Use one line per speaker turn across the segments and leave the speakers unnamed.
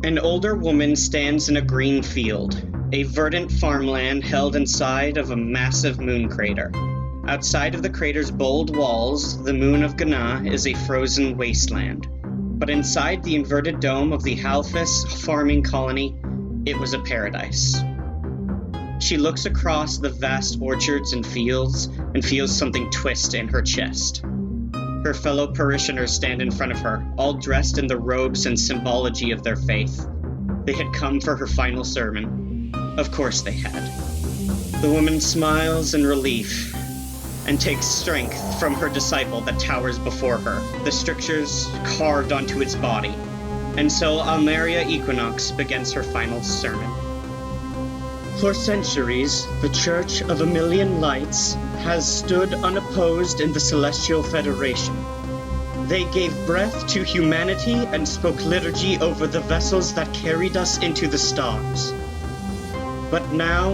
An older woman stands in a green field, a verdant farmland held inside of a massive moon crater. Outside of the crater's bold walls, the moon of Ghana is a frozen wasteland. But inside the inverted dome of the Halfis farming colony, it was a paradise. She looks across the vast orchards and fields and feels something twist in her chest. Her fellow parishioners stand in front of her, all dressed in the robes and symbology of their faith. They had come for her final sermon. Of course they had. The woman smiles in relief and takes strength from her disciple that towers before her, the strictures carved onto its body. And so Almeria Equinox begins her final sermon. For centuries, the Church of a Million Lights has stood unopposed in the Celestial Federation. They gave breath to humanity and spoke liturgy over the vessels that carried us into the stars. But now,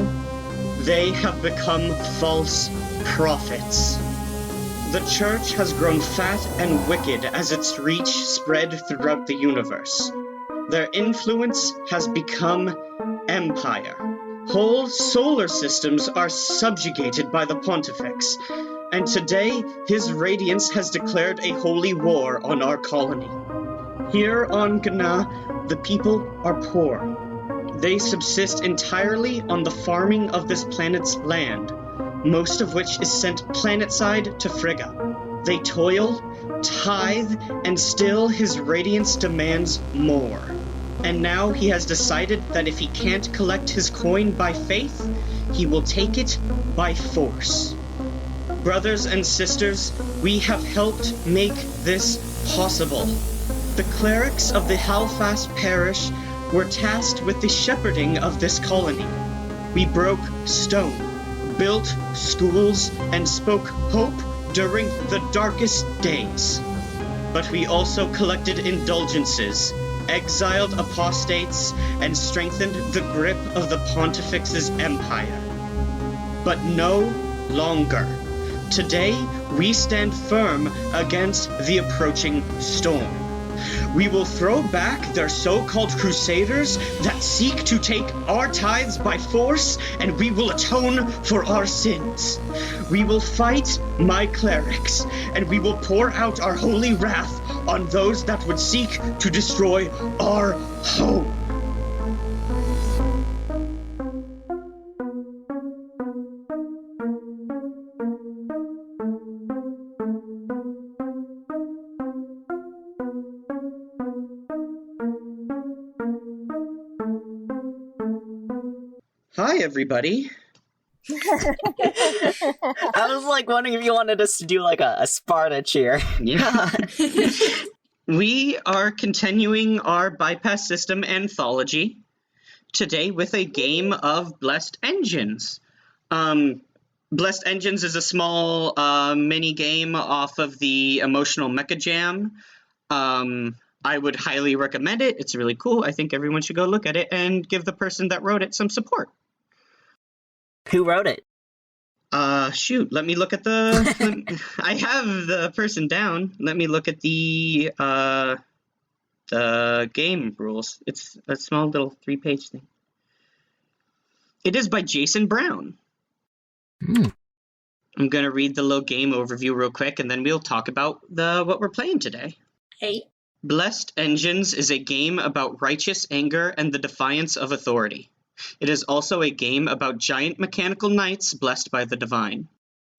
they have become false prophets. The Church has grown fat and wicked as its reach spread throughout the universe. Their influence has become empire. Whole solar systems are subjugated by the Pontifex, and today his radiance has declared a holy war on our colony. Here on Ghana, the people are poor. They subsist entirely on the farming of this planet's land, most of which is sent planetside to Frigga. They toil, tithe, and still his radiance demands more. And now he has decided that if he can't collect his coin by faith, he will take it by force. Brothers and sisters, we have helped make this possible. The clerics of the Halfas parish were tasked with the shepherding of this colony. We broke stone, built schools, and spoke hope during the darkest days. But we also collected indulgences, exiled apostates, and strengthened the grip of the Pontifex's empire. But no longer. Today, we stand firm against the approaching storm. We will throw back their so-called crusaders that seek to take our tithes by force, and we will atone for our sins. We will fight my clerics, and we will pour out our holy wrath on those that would seek to destroy our hope. Hi, everybody.
I was like wondering if you wanted us to do like a Sparta cheer.
Yeah. We are continuing our bypass system anthology today with a game of Blessed Engines. Blessed Engines is a small mini game off of the Emotional Mecha Jam. I would highly recommend it. It's really cool. I think everyone should go look at it and give the person that wrote it some support.
Who wrote it?
Shoot, let me look at the... I have the person down. Let me look at the game rules. It's a small little 3-page thing. It is by Jason Brown. I'm going to read the little game overview real quick, and then we'll talk about what we're playing today.
Hey.
Blessed Engines is a game about righteous anger and the defiance of authority. It is also a game about giant mechanical knights blessed by the divine.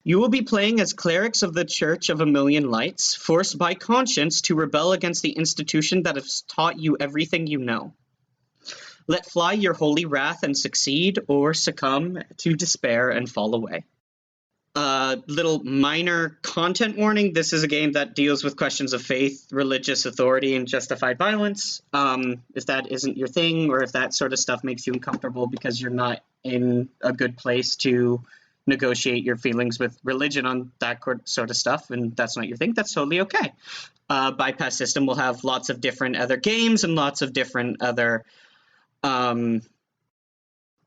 You will be playing as clerics of the Church of a Million Lights, forced by conscience to rebel against the institution that has taught you everything you know. Let fly your holy wrath and succeed, or succumb to despair and fall away. Little minor content warning. This is a game that deals with questions of faith, religious authority, and justified violence. If that isn't your thing, or if that sort of stuff makes you uncomfortable because you're not in a good place to negotiate your feelings with religion on that sort of stuff, and that's not your thing, that's totally okay. Bypass System will have lots of different other games and lots of different other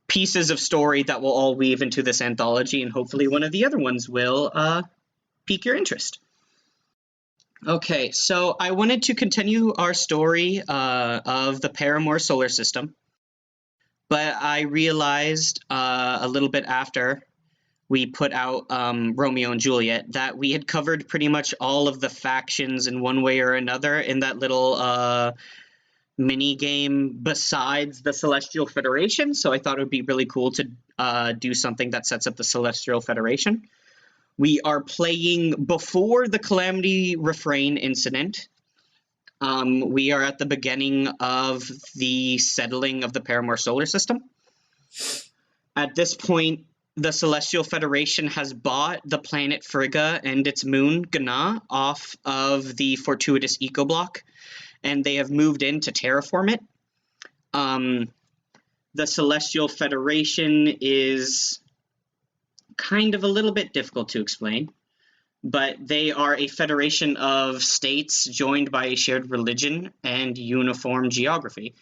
pieces of story that will all weave into this anthology, and hopefully one of the other ones will pique your interest. Okay, so I wanted to continue our story of the Paramore solar system, but I realized a little bit after we put out Romeo and Juliet that we had covered pretty much all of the factions in one way or another in that little mini game besides the Celestial Federation. So I thought it would be really cool to do something that sets up the Celestial Federation. We are playing before the Calamity Refrain incident. We are at the beginning of the settling of the Paramore solar system. At this point, the Celestial Federation has bought the planet Frigga and its moon, Gana, off of the Fortuitous Eco Block, and they have moved in to terraform it. The Celestial Federation is kind of a little bit difficult to explain, but they are a federation of states joined by a shared religion and uniform geography.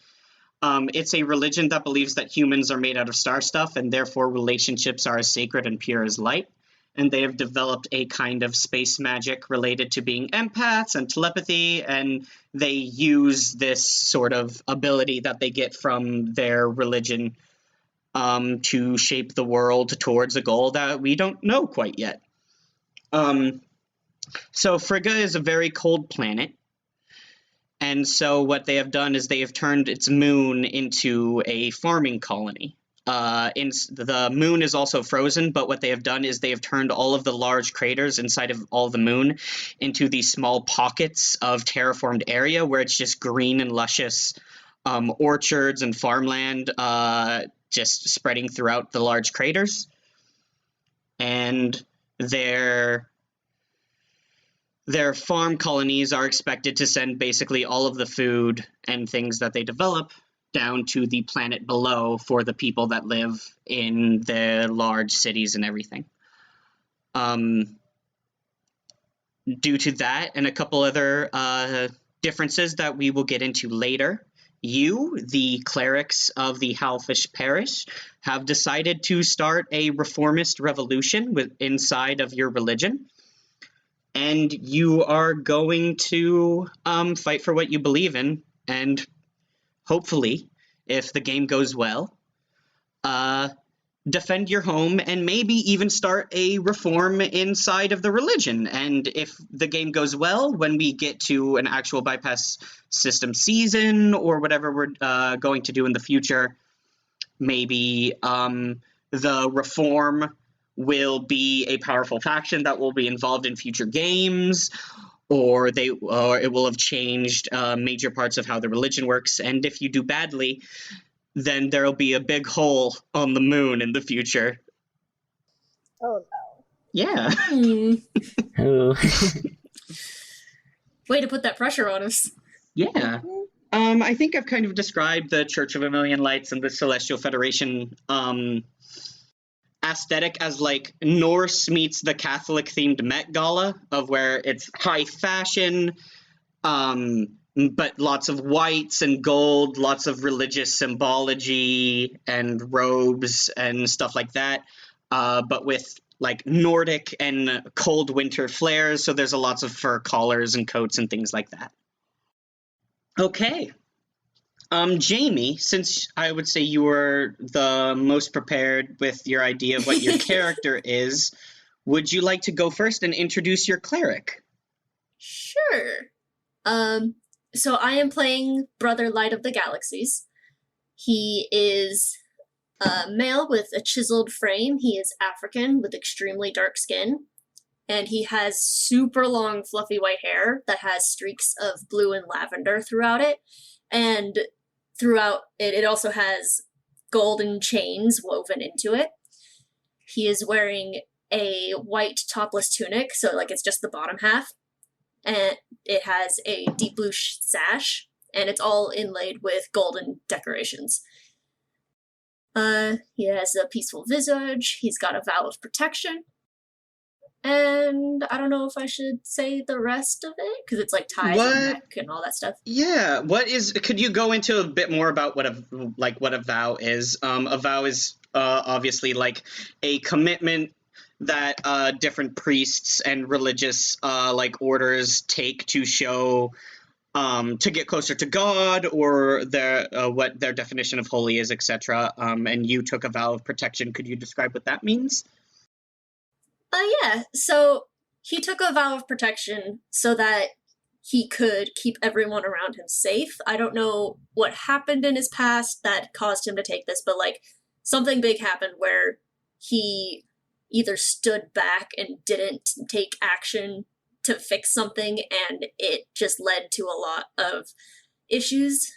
It's a religion that believes that humans are made out of star stuff, and therefore relationships are as sacred and pure as light. And they have developed a kind of space magic related to being empaths and telepathy, and they use this sort of ability that they get from their religion to shape the world towards a goal that we don't know quite yet. So Frigga is a very cold planet, and so what they have done is they have turned its moon into a farming colony. The moon is also frozen, but what they have done is they have turned all of the large craters inside of all the moon into these small pockets of terraformed area where it's just green and luscious orchards and farmland just spreading throughout the large craters. And their farm colonies are expected to send basically all of the food and things that they develop down to the planet below for the people that live in the large cities and everything. Due to that and a couple other differences that we will get into later, you, the clerics of the Halfish Parish, have decided to start a reformist revolution inside of your religion. And you are going to fight for what you believe in, and hopefully, if the game goes well, defend your home and maybe even start a reform inside of the religion. And if the game goes well, when we get to an actual bypass system season or whatever we're going to do in the future, maybe the reform will be a powerful faction that will be involved in future games, or it will have changed major parts of how the religion works. And if you do badly, then there'll be a big hole on the moon in the future.
Oh no.
Yeah.
Ooh.
Way to put that pressure on us.
Yeah. I think I've kind of described the Church of a Million Lights and the Celestial Federation aesthetic as like Norse meets the Catholic themed Met Gala, of where it's high fashion, but lots of whites and gold, lots of religious symbology and robes and stuff like that, but with like Nordic and cold winter flares, so there's lots of fur collars and coats and things like that. Okay. Jamie, since I would say you were the most prepared with your idea of what your character is, would you like to go first and introduce your cleric?
Sure. So I am playing Brother Light of the Galaxies. He is a male with a chiseled frame. He is African with extremely dark skin. And he has super long fluffy white hair that has streaks of blue and lavender throughout it. And throughout it, it also has golden chains woven into it. He is wearing a white topless tunic, so like it's just the bottom half. And it has a deep blue sash, and it's all inlaid with golden decorations. He has a peaceful visage. He's got a vow of protection. And I don't know if I should say the rest of it, because it's like ties and neck and all that stuff.
Yeah, could you go into a bit more about what a vow is? A vow is obviously like a commitment that different priests and religious like orders take to show to get closer to God, or their what their definition of holy is, etc. And you took a vow of protection. Could you describe what that means?
Yeah. So he took a vow of protection so that he could keep everyone around him safe. I don't know what happened in his past that caused him to take this, but like something big happened where he either stood back and didn't take action to fix something, and it just led to a lot of issues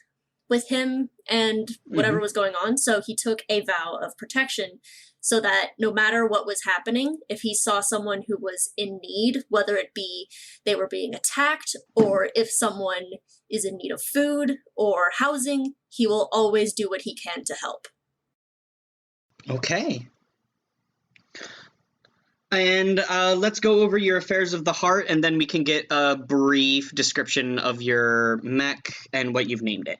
with him and whatever was going on. So he took a vow of protection so that no matter what was happening, if he saw someone who was in need, whether it be they were being attacked or if someone is in need of food or housing, he will always do what he can to help.
Okay. And let's go over your affairs of the heart, and then we can get a brief description of your mech and what you've named it.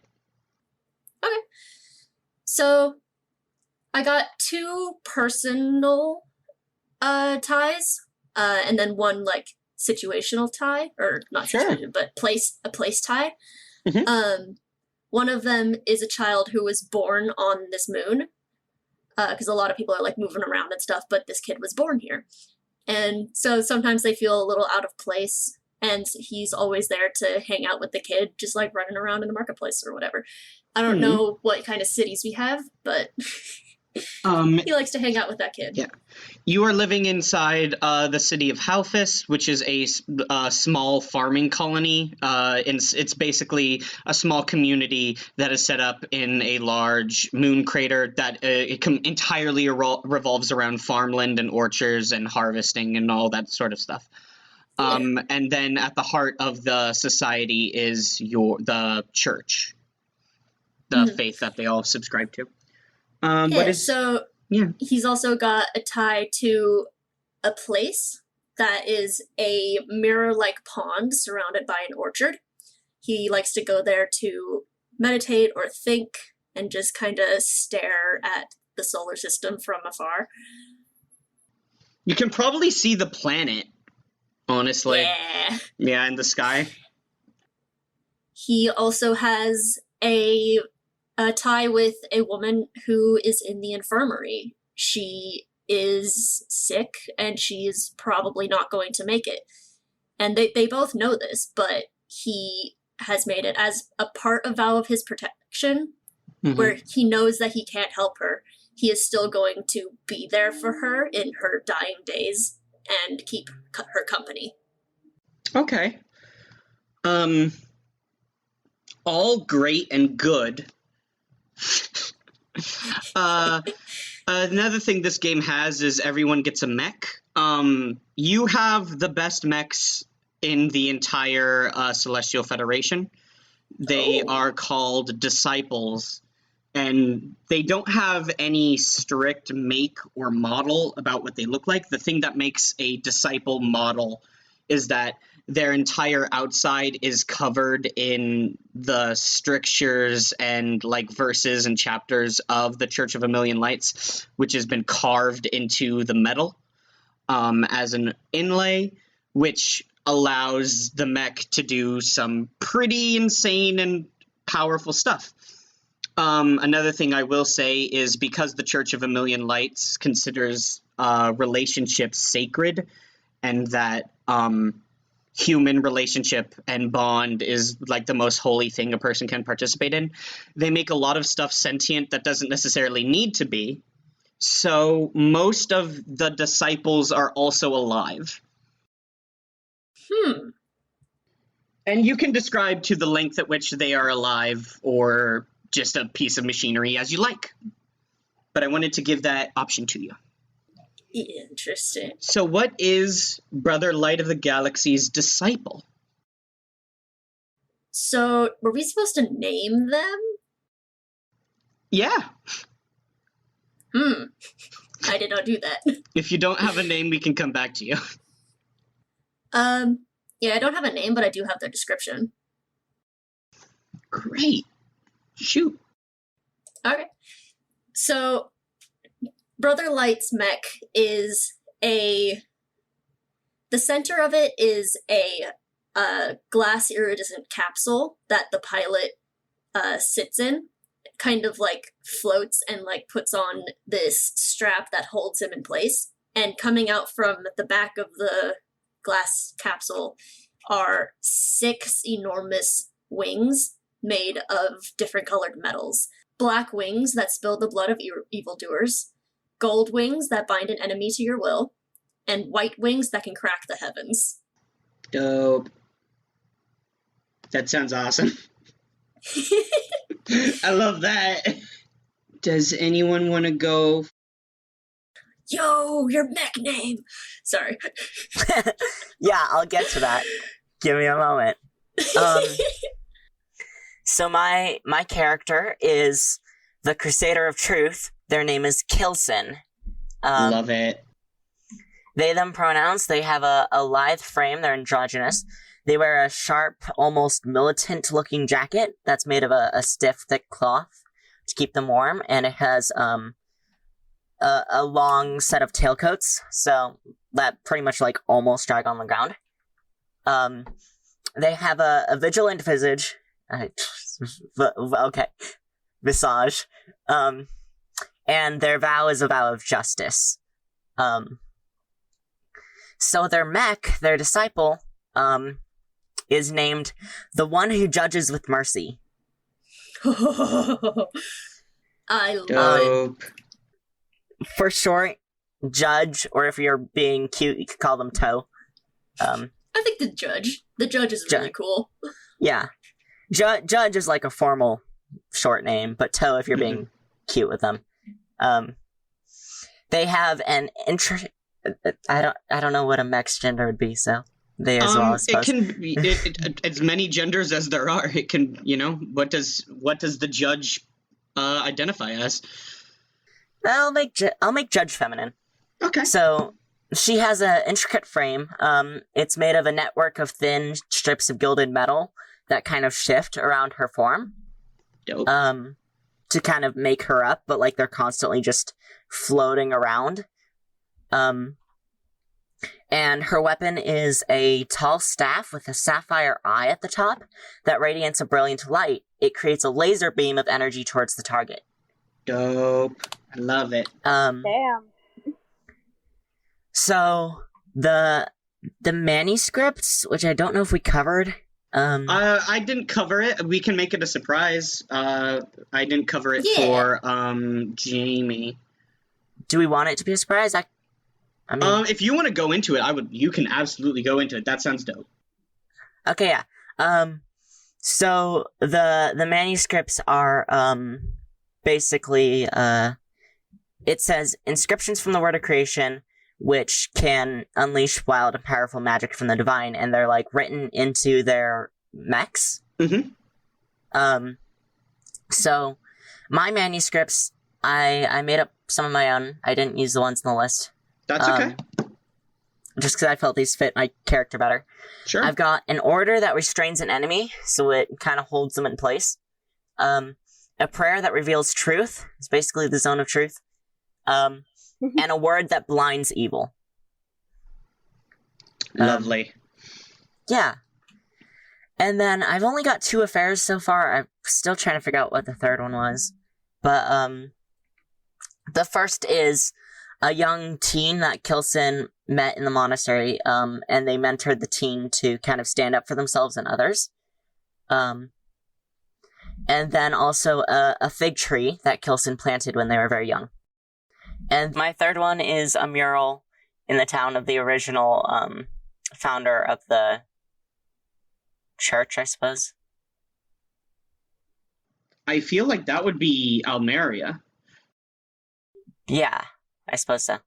Okay. So I got 2 personal ties, and then 1 like situational tie, or not situational, but a place tie. One of them is a child who was born on this moon, because a lot of people are like moving around and stuff, but this kid was born here. And so sometimes they feel a little out of place, and he's always there to hang out with the kid, just like running around in the marketplace or whatever. I don't know what kind of cities we have, but he likes to hang out with that kid.
Yeah. You are living inside the city of Halphus, which is a small farming colony. It's basically a small community that is set up in a large moon crater that entirely revolves around farmland and orchards and harvesting and all that sort of stuff. And then at the heart of the society is the church, the faith that they all subscribe to. He's
also got a tie to a place that is a mirror-like pond surrounded by an orchard. He likes to go there to meditate or think and just kind of stare at the solar system from afar.
You can probably see the planet, honestly. Yeah, in the sky.
He also has a tie with a woman who is in the infirmary. She is sick, and she's probably not going to make it. And they both know this, but he has made it as a part of vow of his protection, where he knows that he can't help her. He is still going to be there for her in her dying days and keep her company.
Okay. All great and good. Another thing this game has is everyone gets a mech. You have the best mechs in the entire Celestial Federation. They are called Disciples, and they don't have any strict make or model about what they look like. The thing that makes a Disciple model is that their entire outside is covered in the strictures and like verses and chapters of the Church of a Million Lights, which has been carved into the metal as an inlay, which allows the mech to do some pretty insane and powerful stuff. Another thing I will say is because the Church of a Million Lights considers relationships sacred, and that human relationship and bond is like the most holy thing a person can participate in, they make a lot of stuff sentient that doesn't necessarily need to be. So most of the disciples are also alive. And you can describe to the length at which they are alive or just a piece of machinery as you like. But I wanted to give that option to you.
Interesting.
So what is Brother Light of the Galaxy's disciple?
So were we supposed to name them?
Yeah.
I did not do that.
If you don't have a name, we can come back to you.
Yeah, I don't have a name, but I do have their description.
Great. Shoot.
Okay. So Brother Light's mech is the center of it is a glass iridescent capsule that the pilot sits in, kind of like floats and like puts on this strap that holds him in place. And coming out from the back of the glass capsule are 6 enormous wings made of different colored metals. Black wings that spill the blood of evildoers, gold wings that bind an enemy to your will, and white wings that can crack the heavens.
Dope. That sounds awesome. I love that. Does anyone want to go?
Yo, your mech name! Sorry.
Yeah, I'll get to that. Give me a moment. So my character is the Crusader of Truth. Their name is Kilson.
Love it.
They, them pronouns. They have a lithe frame. They're androgynous. They wear a sharp, almost militant-looking jacket that's made of a stiff, thick cloth to keep them warm, and it has a long set of tailcoats, so that pretty much like almost drag on the ground. They have a vigilant visage. Okay, visage. And their vow is a vow of justice. So their mech, their disciple, is named the one who judges with mercy.
I love it.
Dope.
For short, Judge, or if you're being cute, you could call them Toe.
I think the judge. The judge is really cool.
Yeah. Judge is like a formal short name, but Toe if you're being cute with them. They have an I don't know what a mech's gender would be, so they as well, I suppose.
It can be as many genders as there are. It can, what does the judge identify as?
I'll make Judge feminine.
Okay.
So she has an intricate frame. It's made of a network of thin strips of gilded metal that kind of shift around her form.
Dope.
To kind of make her up, but like they're constantly just floating around. And her weapon is a tall staff with a sapphire eye at the top that radiates a brilliant light. It creates a laser beam of energy towards the target.
Dope. I love it.
Damn.
So
the manuscripts, which I don't know if we covered.
I didn't cover it. We can make it a surprise. I didn't cover it for Jamie.
Do we want it to be a surprise? I mean,
if you want to go into it, you can absolutely go into it. That sounds dope.
Okay, yeah. So the manuscripts are basically it says inscriptions from the Word of Creation, which can unleash wild and powerful magic from the divine, and they're like written into their mechs.
Mm-hmm.
So my manuscripts, I made up some of my own. I didn't use the ones on the list.
That's okay.
Just because I felt these fit my character better.
Sure.
I've got an order that restrains an enemy, so it kind of holds them in place. A prayer that reveals truth. It's basically the zone of truth. And a word that blinds evil.
Lovely.
Yeah. And then I've only got 2 affairs so far. I'm still trying to figure out what the third one was. But the first is a young teen that Kilson met in the monastery, and they mentored the teen to kind of stand up for themselves and others. And then also a fig tree that Kilson planted when they were very young. And my third one is a mural in the town of the original founder of the church, I suppose.
I feel like that would be Almeria.
Yeah, I suppose so.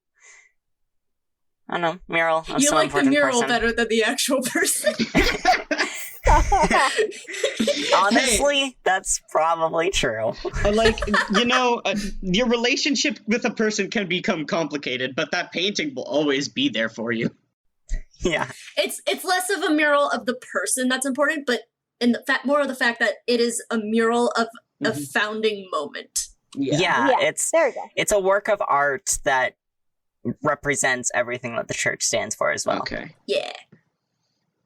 I don't know, mural of
You
some
like the
important
mural
person.
better than the actual person.
Honestly, that's probably true.
Your relationship with a person can become complicated, but that painting will always be there for you.
Yeah.
It's less of a mural of the person that's important, but more of the fact that it is a mural of a founding moment.
Yeah,
Yeah, there we go.
it's a work of art that represents everything that the church stands for as well.
Okay.
Yeah.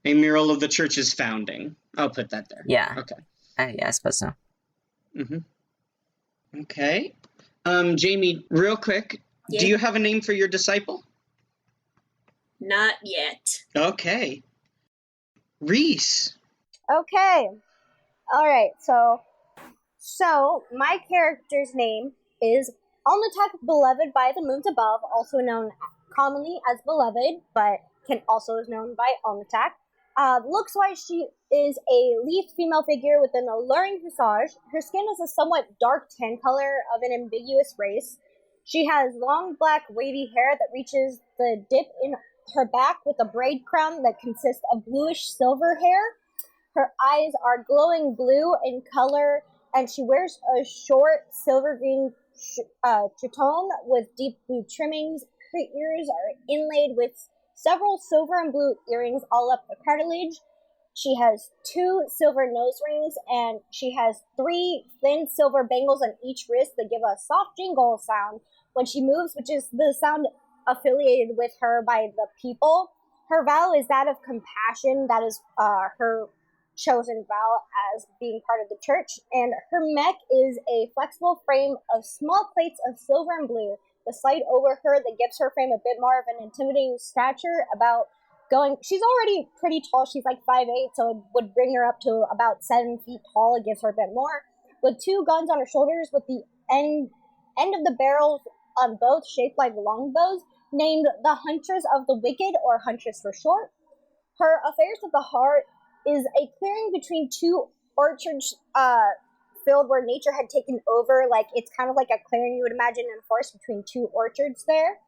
A mural of the church's founding. I'll put that there.
Yeah.
Okay.
Yeah, I suppose so.
Okay. Jamie, real quick,
Yeah.
do you have a name for your disciple?
Not yet.
Okay. Reese.
Okay. All right. So my character's name is Alnatak, beloved by the moons above, also known commonly as Beloved, but can also is known by Alnatak. Looks-wise, she is a leaf female figure with an alluring visage. Her skin is a somewhat dark tan color of an ambiguous race. She has long black wavy hair that reaches the dip in her back with a braid crown that consists of bluish silver hair. Her eyes are glowing blue in color, and she wears a short silver green chiton with deep blue trimmings. Her ears are inlaid with several silver and blue earrings all up the cartilage. She has 2 silver nose rings, and she has 3 thin silver bangles on each wrist that give a soft jingle sound when she moves, which is the sound affiliated with her by the people. Her vow is that of compassion. That is her chosen vow as being part of the church. And her mech is a flexible frame of small plates of silver and blue. The slide over her that gives her frame a bit more of an intimidating stature, she's already pretty tall, she's like 5'8", so it would bring her up to about 7 feet tall. It gives her a bit more. With 2 guns on her shoulders, with the end of the barrels on both shaped like longbows, named the Huntress of the Wicked, or Huntress for short. Her affairs of the heart is a clearing between 2 orchards filled where nature had taken over. Like, it's kind of like a clearing you would imagine in a forest between 2 orchards there.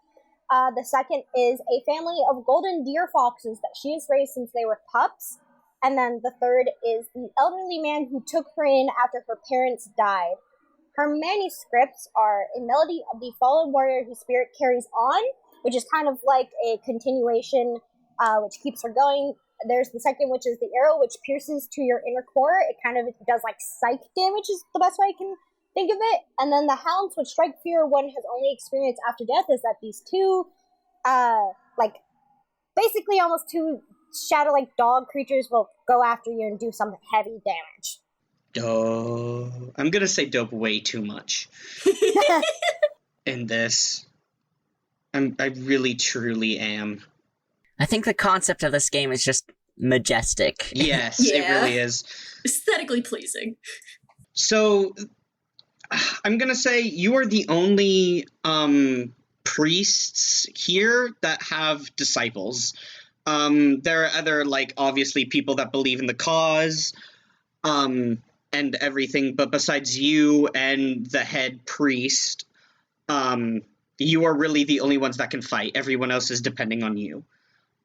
The second is a family of golden deer foxes that she has raised since they were pups. And then the third is the elderly man who took her in after her parents died. Her manuscripts are a melody of the fallen warrior whose spirit carries on, which is kind of like a continuation, which keeps her going. There's the second, which is the arrow, which pierces to your inner core. It kind of does like psych damage, is the best way I can think of it. And then the hounds, which strike fear one has only experienced after death, is that these 2, basically almost 2 shadow-like dog creatures will go after you and do some heavy damage.
I'm gonna say dope way too much in this. I really, truly am.
I think the concept of this game is just majestic.
Yes,
Yeah.
It really is.
Aesthetically pleasing.
So, I'm gonna say you are the only priests here that have disciples. There are other, obviously people that believe in the cause, and everything, but besides you and the head priest, you are really the only ones that can fight. Everyone else is depending on you.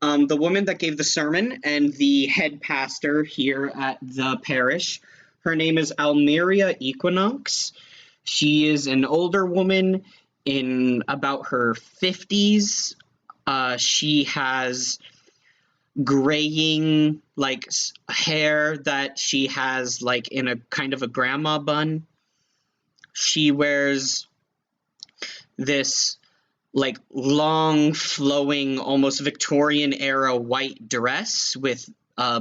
The woman that gave the sermon and the head pastor here at the parish, her name is Almeria Equinox. She is an older woman in about her 50s. She has graying hair that she has in a kind of a grandma bun. She wears this long flowing almost Victorian era white dress with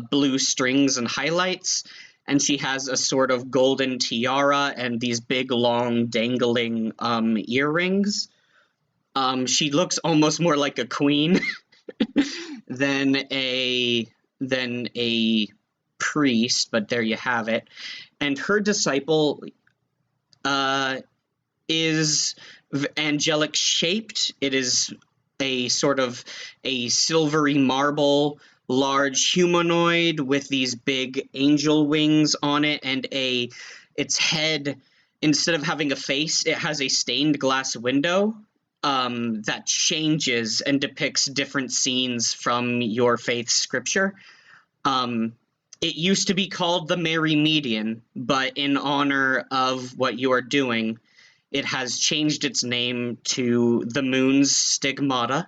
blue strings and highlights, and she has a sort of golden tiara and these big long dangling earrings. She looks almost more like a queen than a priest, but there you have it. And her disciple is angelic shaped. It is a sort of a silvery marble, large humanoid with these big angel wings on it, and its head, instead of having a face, it has a stained glass window that changes and depicts different scenes from your faith's scripture. It used to be called the Mary Median, but in honor of what you are doing, it has changed its name to the Moon's Stigmata.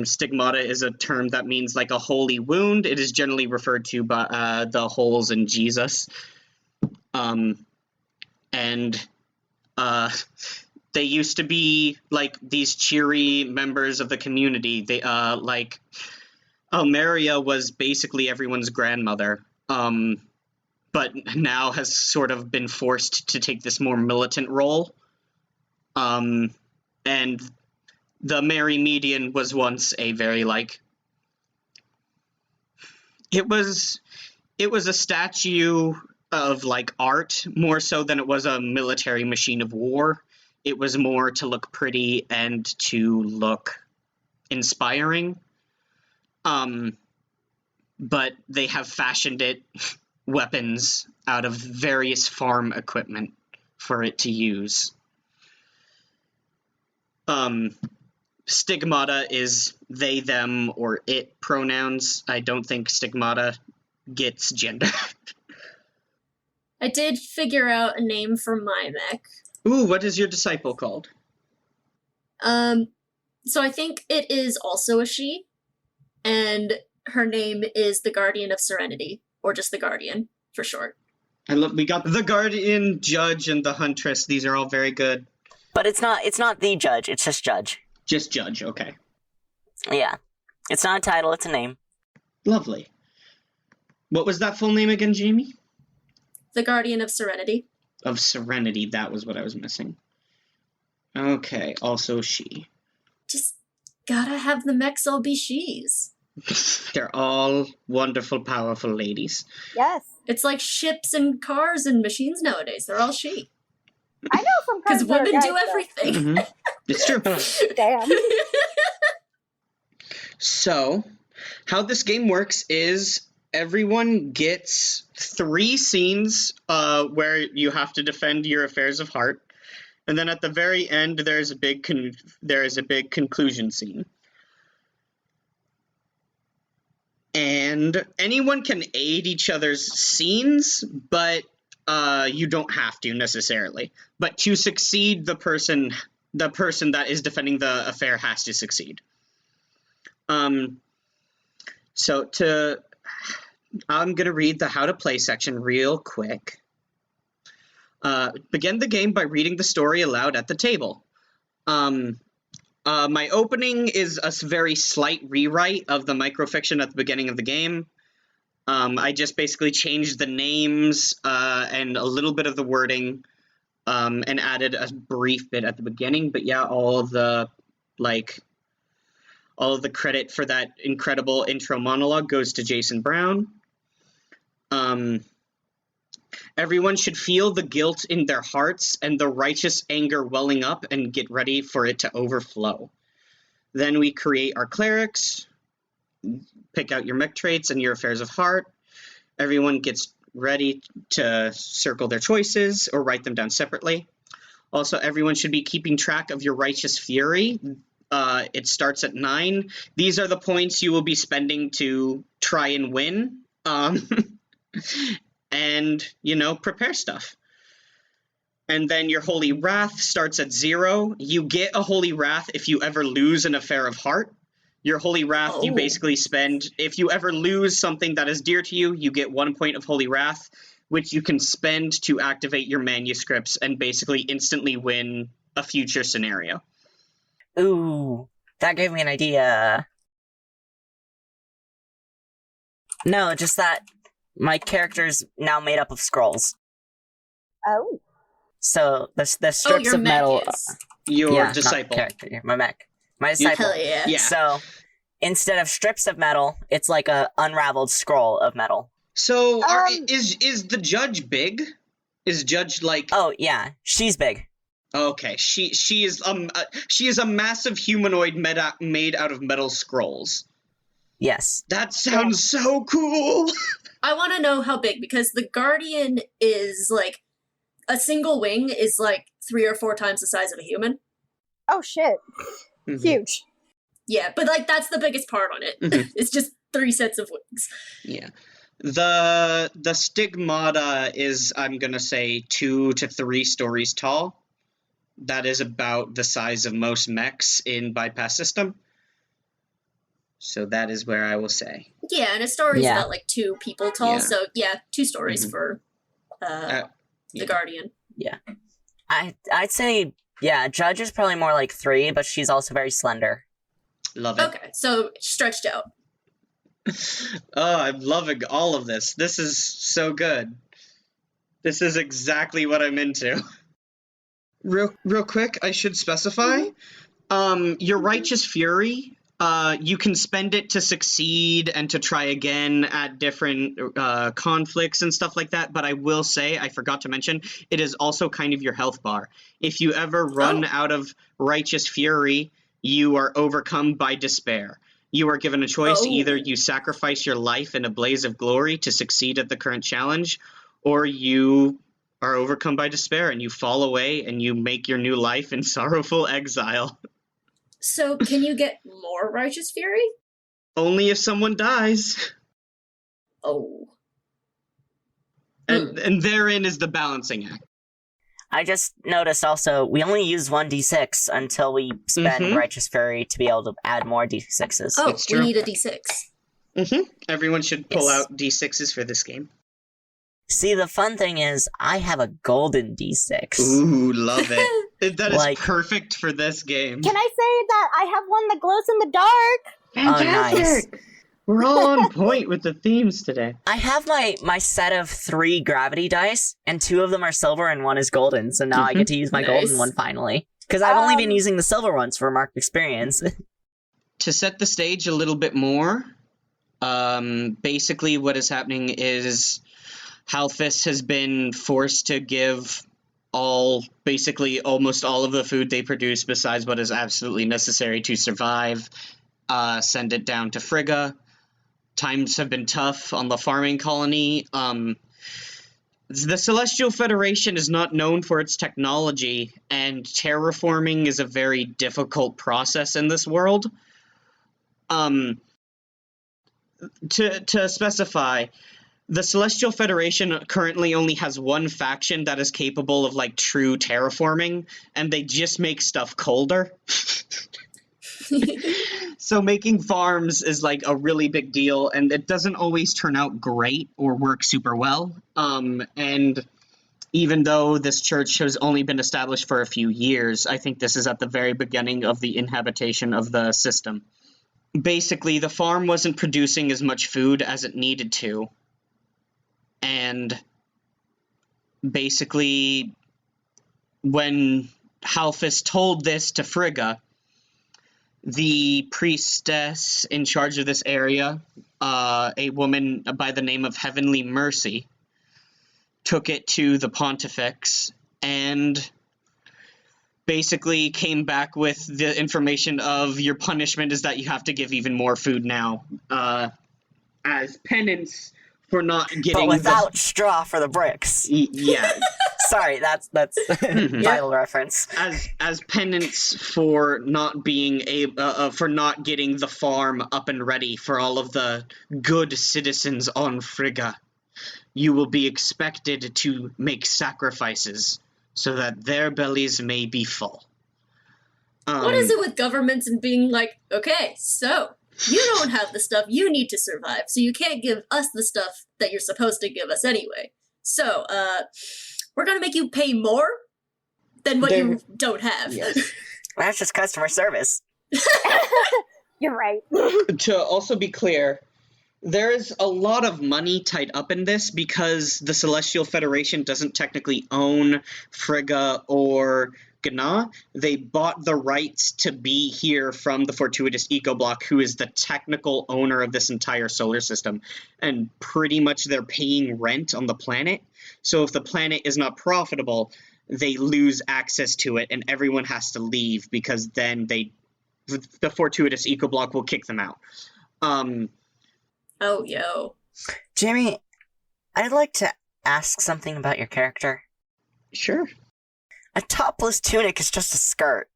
Stigmata is a term that means a holy wound. It is generally referred to by the holes in Jesus. They used to be like these cheery members of the community. They like Almeria was basically everyone's grandmother. But now has sort of been forced to take this more militant role. And the Merry Median was once a very like it was a statue of like art more so than it was a military machine of war. It was more to look pretty and to look inspiring. But they have fashioned it weapons out of various farm equipment for it to use. Stigmata is they, them, or it pronouns. I don't think stigmata gets gender.
I did figure out a name for my mech.
Ooh, what is your disciple called?
So I think it is also a she, and her name is the Guardian of Serenity, or just the Guardian, for short.
We got the Guardian, Judge, and the Huntress. These are all very good.
But it's not the Judge, it's just Judge.
Just Judge, okay.
Yeah. It's not a title, it's a name.
Lovely. What was that full name again, Jamie?
The Guardian of Serenity.
Of Serenity, that was what I was missing. Okay, also she.
Just gotta have the mechs all be she's.
They're all wonderful, powerful ladies.
Yes.
It's like ships and cars and machines nowadays. They're all she.
I know some
Because
cars that are
women
guys,
do everything.
Mm-hmm. It's true.
though. Damn.
So, how this game works is everyone gets 3 scenes where you have to defend your affairs of heart, and then at the very end there is a big conclusion scene. And anyone can aid each other's scenes, but you don't have to necessarily. But to succeed, the person that is defending the affair has to succeed. So I'm going to read the how to play section real quick. Begin the game by reading the story aloud at the table. My opening is a very slight rewrite of the microfiction at the beginning of the game. I just basically changed the names and a little bit of the wording and added a brief bit at the beginning. But yeah, all of the credit for that incredible intro monologue goes to Jason Brown. Everyone should feel the guilt in their hearts and the righteous anger welling up and get ready for it to overflow. Then we create our clerics, pick out your mech traits and your affairs of heart. Everyone gets ready to circle their choices or write them down separately. Also, everyone should be keeping track of your righteous fury. It starts at 9. These are the points you will be spending to try and win. And, prepare stuff. And then your Holy Wrath starts at 0. You get a Holy Wrath if you ever lose an affair of heart. Your Holy Wrath, you basically spend, if you ever lose something that is dear to you, you get 1 point of Holy Wrath, which you can spend to activate your manuscripts and basically instantly win a future scenario.
Ooh, that gave me an idea. No, just that my character's now made up of scrolls.
Oh.
So the strips
your
of
mech
metal.
is.
Your disciple.
Not character, my mech. My disciple.
Hell yeah.
Yeah.
So instead of strips of metal, it's like a unraveled scroll of metal.
So is the judge big? Is Judge like?
Oh yeah, she's big.
Okay, she is a massive humanoid made out of metal scrolls.
Yes.
That sounds so cool.
I want to know how big, because the Guardian is like, a single wing is like 3 or 4 times the size of a human.
Oh shit.
Mhm.
Huge.
Yeah, but like that's the biggest part on it.
Mhm.
It's just 3 sets of wings.
Yeah. The stigmata is, I'm gonna say, 2 to 3 stories tall. That is about the size of most mechs in Bypass System. So that is where I will say.
Yeah, and a story is
Yeah.
about like 2 people tall,
Yeah.
so yeah, 2 stories
Mhm.
for
yeah.
the Guardian.
I'd say Yeah, Judge is probably more like 3, but she's also very slender.
Love it.
Okay, so stretched out.
Oh, I'm loving all of this. This is so good. This is exactly what I'm into. Real quick, I should specify. Your Righteous Fury, you can spend it to succeed and to try again at different conflicts and stuff like that, but I will say, I forgot to mention, it is also kind of your health bar. If you ever run out of Righteous Fury, you are overcome by despair. You are given a choice. Either you sacrifice your life in a blaze of glory to succeed at the current challenge, or you are overcome by despair and you fall away and you make your new life in sorrowful exile.
So can you get more Righteous Fury?
Only if someone dies.
Oh.
And therein is the balancing act.
I just noticed also, we only use 1d6 until we spend Righteous Fury to be able to add more d6s.
Oh,
It's true.
we need a d6.
Everyone should pull
Yes.
out d6s for this game.
See, the fun thing is, I have a golden d6.
Ooh, love it. That is
Like-
perfect for this game.
Can I say that I have one that glows in the dark?
Fantastic.
Nice. We're all on point with the themes today.
I have my set of 3 gravity dice, and 2 of them are silver and 1 is golden, so now I get to use my
Nice.
golden one finally. Because I've only been using the silver ones for marked experience.
To set the stage a little bit more, basically what is happening is Halfis has been forced to give basically almost all of the food they produce besides what is absolutely necessary to survive, send it down to Frigga. Times have been tough on the farming colony. The Celestial Federation is not known for its technology, and terraforming is a very difficult process in this world. To specify, the Celestial Federation currently only has one faction that is capable of, like, true terraforming, and they just make stuff colder. So making farms is, like, a really big deal, and it doesn't always turn out great or work super well. And even though this church has only been established for a few years, I think this is at the very beginning of the inhabitation of the system. Basically, the farm wasn't producing as much food as it needed to. And basically, when Halfis told this to Frigga, the priestess in charge of this area, a woman by the name of Heavenly Mercy, took it to the Pontifex and basically came back with the information of your punishment is that you have to give even more food now, as penance for not getting
but without straw for the bricks.
yeah.
Sorry, that's Bible reference.
As penance for not being for not getting the farm up and ready for all of the good citizens on Frigga, you will be expected to make sacrifices so that their bellies may be full.
What is it with governments and being like, okay, so you don't have the stuff you need to survive, so you can't give us the stuff that you're supposed to give us anyway. So, we're gonna make you pay more than what you don't have.
Yes.
That's just customer service.
You're right.
To also be clear, there is a lot of money tied up in this because the Celestial Federation doesn't technically own Frigga or Gná. They bought the rights to be here from the Fortuitous Ecoblock, who is the technical owner of this entire solar system. And pretty much they're paying rent on the planet. So if the planet is not profitable, they lose access to it and everyone has to leave because then the Fortuitous Ecoblock will kick them out.
Oh, yo.
Jamie, I'd like to ask something about your character.
Sure.
A topless tunic is just a skirt.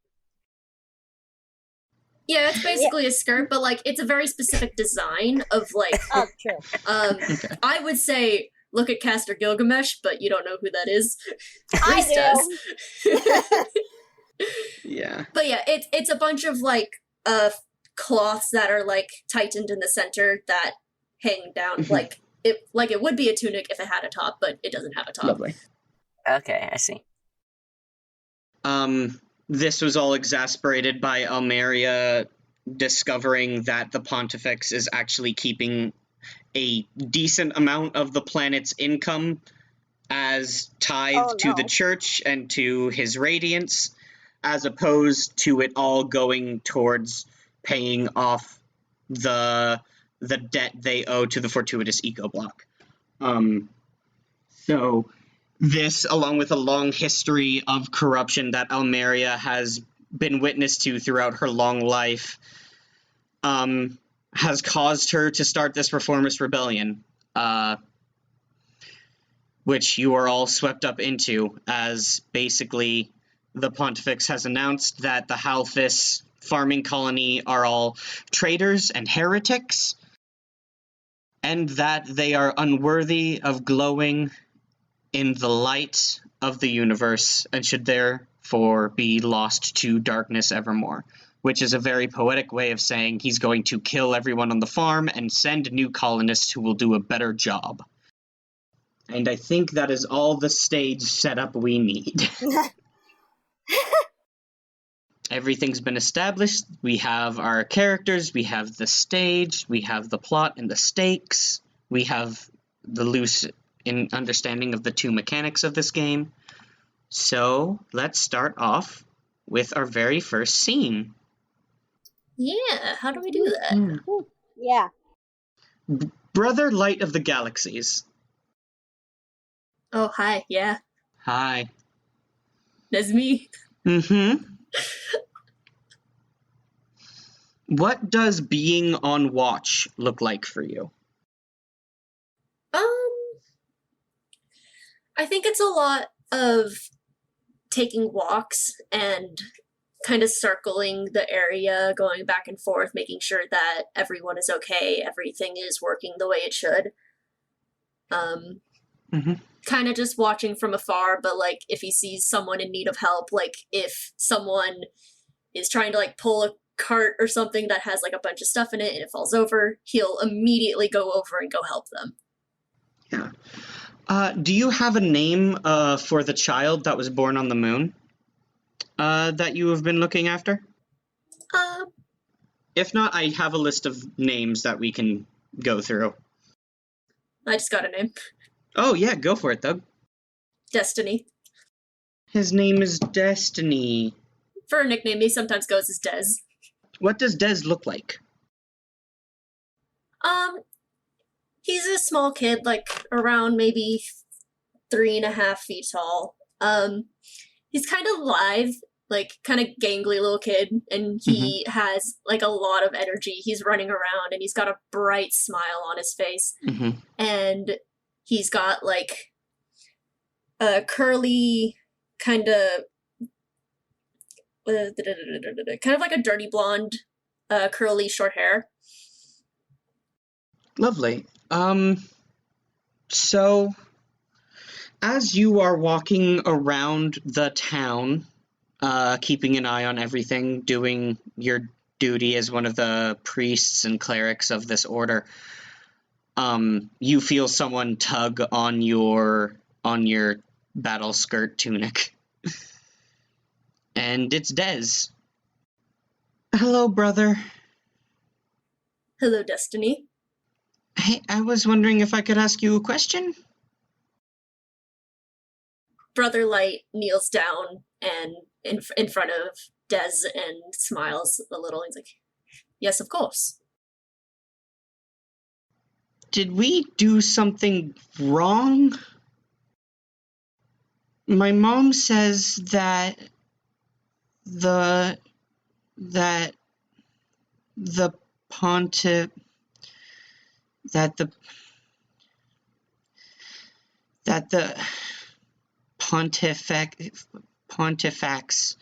Yeah, it's basically a skirt, but, like, it's a very specific design of, like,
Oh, true.
Okay.
I would say look at Caster Gilgamesh, but you don't know who that is.
I
Reese
do.
does.
Yeah.
But yeah, it's a bunch of, like, cloths that are, like, tightened in the center that hang down, like it would be a tunic if it had a top, but it doesn't have a top.
Lovely.
Okay, I see.
this was all exasperated by Almeria discovering that the Pontifex is actually keeping a decent amount of the planet's income as tithe to the church and to his radiance, as opposed to it all going towards paying off the debt they owe to the Fortuitous Eco Block. So this, along with a long history of corruption that Almeria has been witness to throughout her long life, has caused her to start this reformist rebellion, which you are all swept up into, as basically the Pontifex has announced that the Halphis farming colony are all traitors and heretics, and that they are unworthy of glowing in the light of the universe and should therefore be lost to darkness evermore, which is a very poetic way of saying he's going to kill everyone on the farm and send new colonists who will do a better job. And I think that is all the stage setup we need. Everything's been established. We have our characters, we have the stage, we have the plot and the stakes, we have the loose understanding of the two mechanics of this game. So let's start off with our very first scene.
Yeah, how do we do that?
Yeah.
Brother Light of the Galaxies.
Oh, hi, yeah.
Hi.
That's me.
Mm-hmm. What does being on watch look like for you?
I think it's a lot of taking walks and kind of circling the area, going back and forth, making sure that everyone is okay, everything is working the way it should. Kind of just watching from afar, but like if he sees someone in need of help, like if someone is trying to like pull a cart or something that has like a bunch of stuff in it and it falls over, he'll immediately go over and go help them.
Yeah. Do you have a name for the child that was born on the moon that you have been looking after? If not, I have a list of names that we can go through.
I just got a name.
Oh, yeah, go for it, Doug.
Destiny.
His name is Destiny.
For a nickname, he sometimes goes as Dez.
What does Dez look like?
He's a small kid, like around maybe 3.5 feet tall. He's kind of lithe, like kind of gangly little kid, and he has like a lot of energy. He's running around and he's got a bright smile on his face. And he's got like a curly kind of like a dirty blonde, curly short hair.
Lovely. So as you are walking around the town, keeping an eye on everything, doing your duty as one of the priests and clerics of this order, you feel someone tug on your battle skirt tunic. And it's Dez. Hello, brother.
Hello, Destiny.
Hey, I was wondering if I could ask you a question?
Brother Light kneels down and in front of Dez and smiles a little. He's like, yes, of course.
Did we do something wrong? My mom says that the Pontifex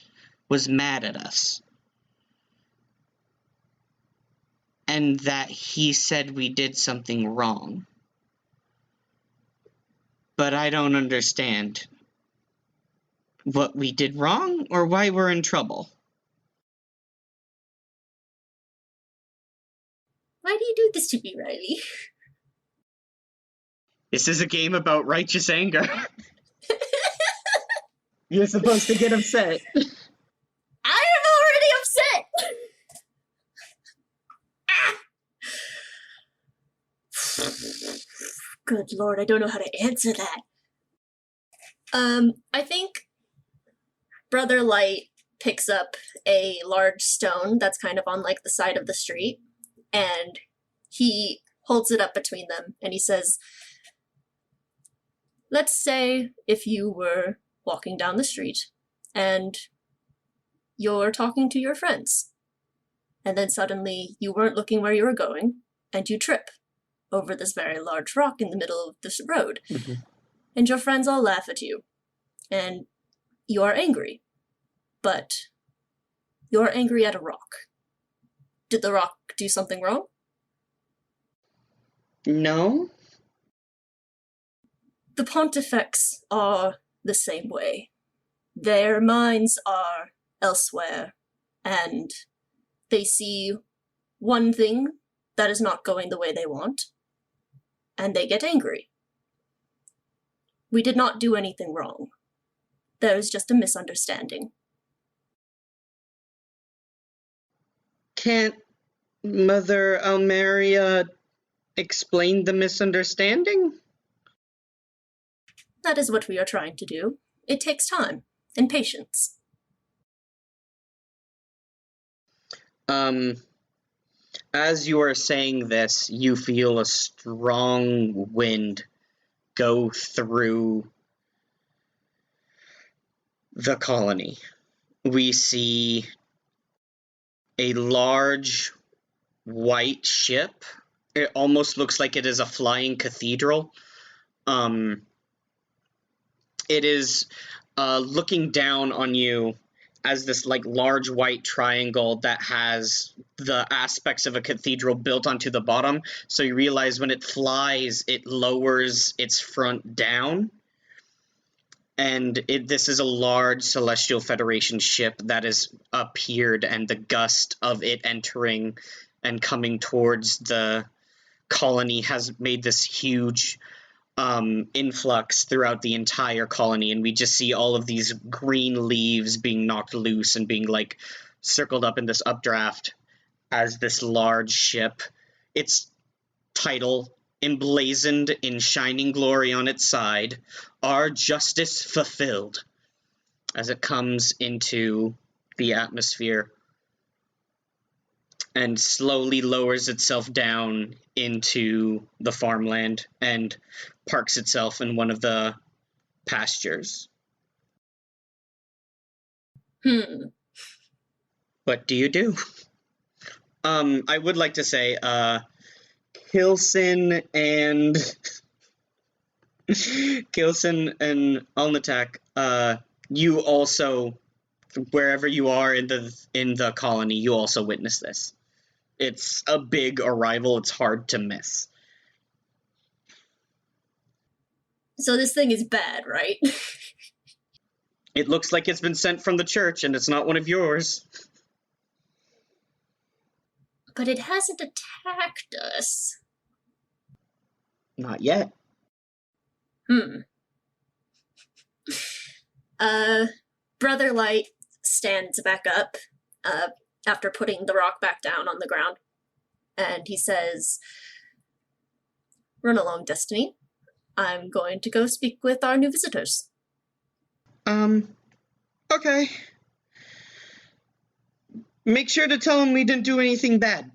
was mad at us. And that he said we did something wrong. But I don't understand what we did wrong or why we're in trouble.
Why do you do this to me, Riley?
This is a game about righteous anger. You're supposed to get upset.
Good lord, I don't know how to answer that. I think Brother Light picks up a large stone that's kind of on like the side of the street, and he holds it up between them, and he says, let's say if you were walking down the street, and you're talking to your friends, and then suddenly you weren't looking where you were going, and you trip over this very large rock in the middle of this road.
Mm-hmm.
And your friends all laugh at you, and you are angry. But you're angry at a rock. Did the rock do something wrong?
No?
The Pontifex are the same way. Their minds are elsewhere, and they see one thing that is not going the way they want, and they get angry. We did not do anything wrong. There is just a misunderstanding.
Can't Mother Almeria explain the misunderstanding?
That is what we are trying to do. It takes time and patience.
As you are saying this, you feel a strong wind go through the colony. We see a large white ship. It almost looks like it is a flying cathedral. It is looking down on you as this like large white triangle that has the aspects of a cathedral built onto the bottom. So you realize when it flies, it lowers its front down. And this is a large Celestial Federation ship that has appeared, and the gust of it entering and coming towards the colony has made this huge influx throughout the entire colony, and we just see all of these green leaves being knocked loose and being like circled up in this updraft as this large ship, its title emblazoned in shining glory on its side, "Our Justice Fulfilled," as it comes into the atmosphere and slowly lowers itself down into the farmland and parks itself in one of the pastures. What do you do? I would like to say, Kilson and Alnatak, you also, wherever you are in the colony, you also witness this. It's a big arrival. It's hard to miss.
So this thing is bad, right?
It looks like it's been sent from the church, and it's not one of yours.
But it hasn't attacked us.
Not yet.
Brother Light stands back up after putting the rock back down on the ground, and he says, "Run along, Destiny. I'm going to go speak with our new visitors."
Okay. Make sure to tell him we didn't do anything bad.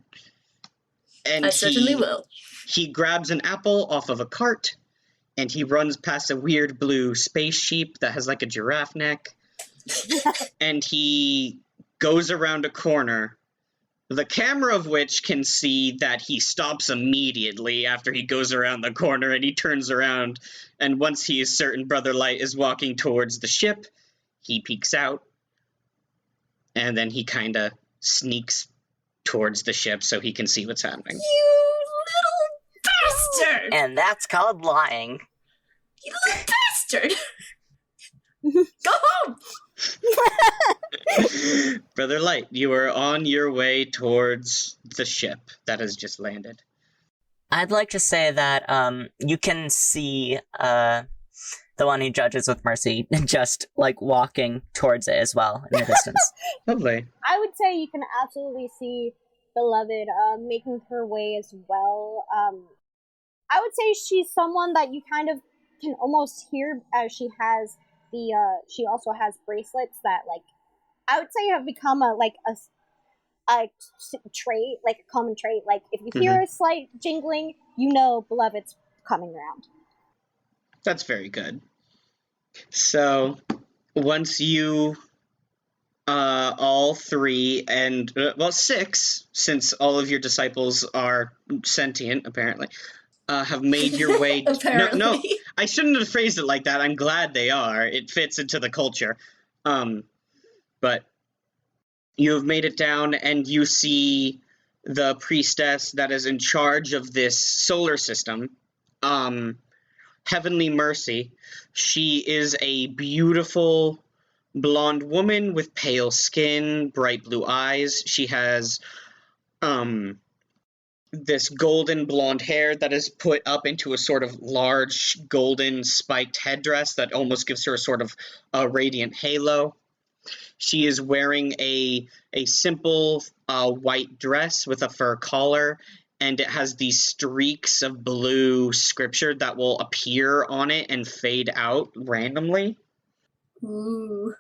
And
I certainly will.
He grabs an apple off of a cart, and he runs past a weird blue space sheep that has like a giraffe neck, and he goes around a corner, the camera of which can see that he stops immediately after he goes around the corner, and he turns around, and once he is certain Brother Light is walking towards the ship, he peeks out, and then he kind of sneaks towards the ship so he can see what's happening.
You little bastard!
And that's called lying.
You little bastard! Go home!
Brother Light, you are on your way towards the ship that has just landed.
I'd like to say that you can see the one who judges with mercy just like walking towards it as well in the distance.
Lovely.
I would say you can absolutely see Beloved making her way as well. I would say she's someone that you kind of can almost hear, as she has she also has bracelets that, like, I would say have become a trait, like a common trait. Like, if you hear a slight jingling, you know Beloved's coming around.
That's very good. So, once you, all three, and, six, since all of your disciples are sentient, apparently, have made your way...
Apparently.
No, I shouldn't have phrased it like that. I'm glad they are. It fits into the culture. But you have made it down, and you see the priestess that is in charge of this solar system, Heavenly Mercy. She is a beautiful blonde woman with pale skin, bright blue eyes. She has this golden blonde hair that is put up into a sort of large golden spiked headdress that almost gives her a sort of a radiant halo. She is wearing a simple white dress with a fur collar, and it has these streaks of blue scripture that will appear on it and fade out randomly.
Ooh.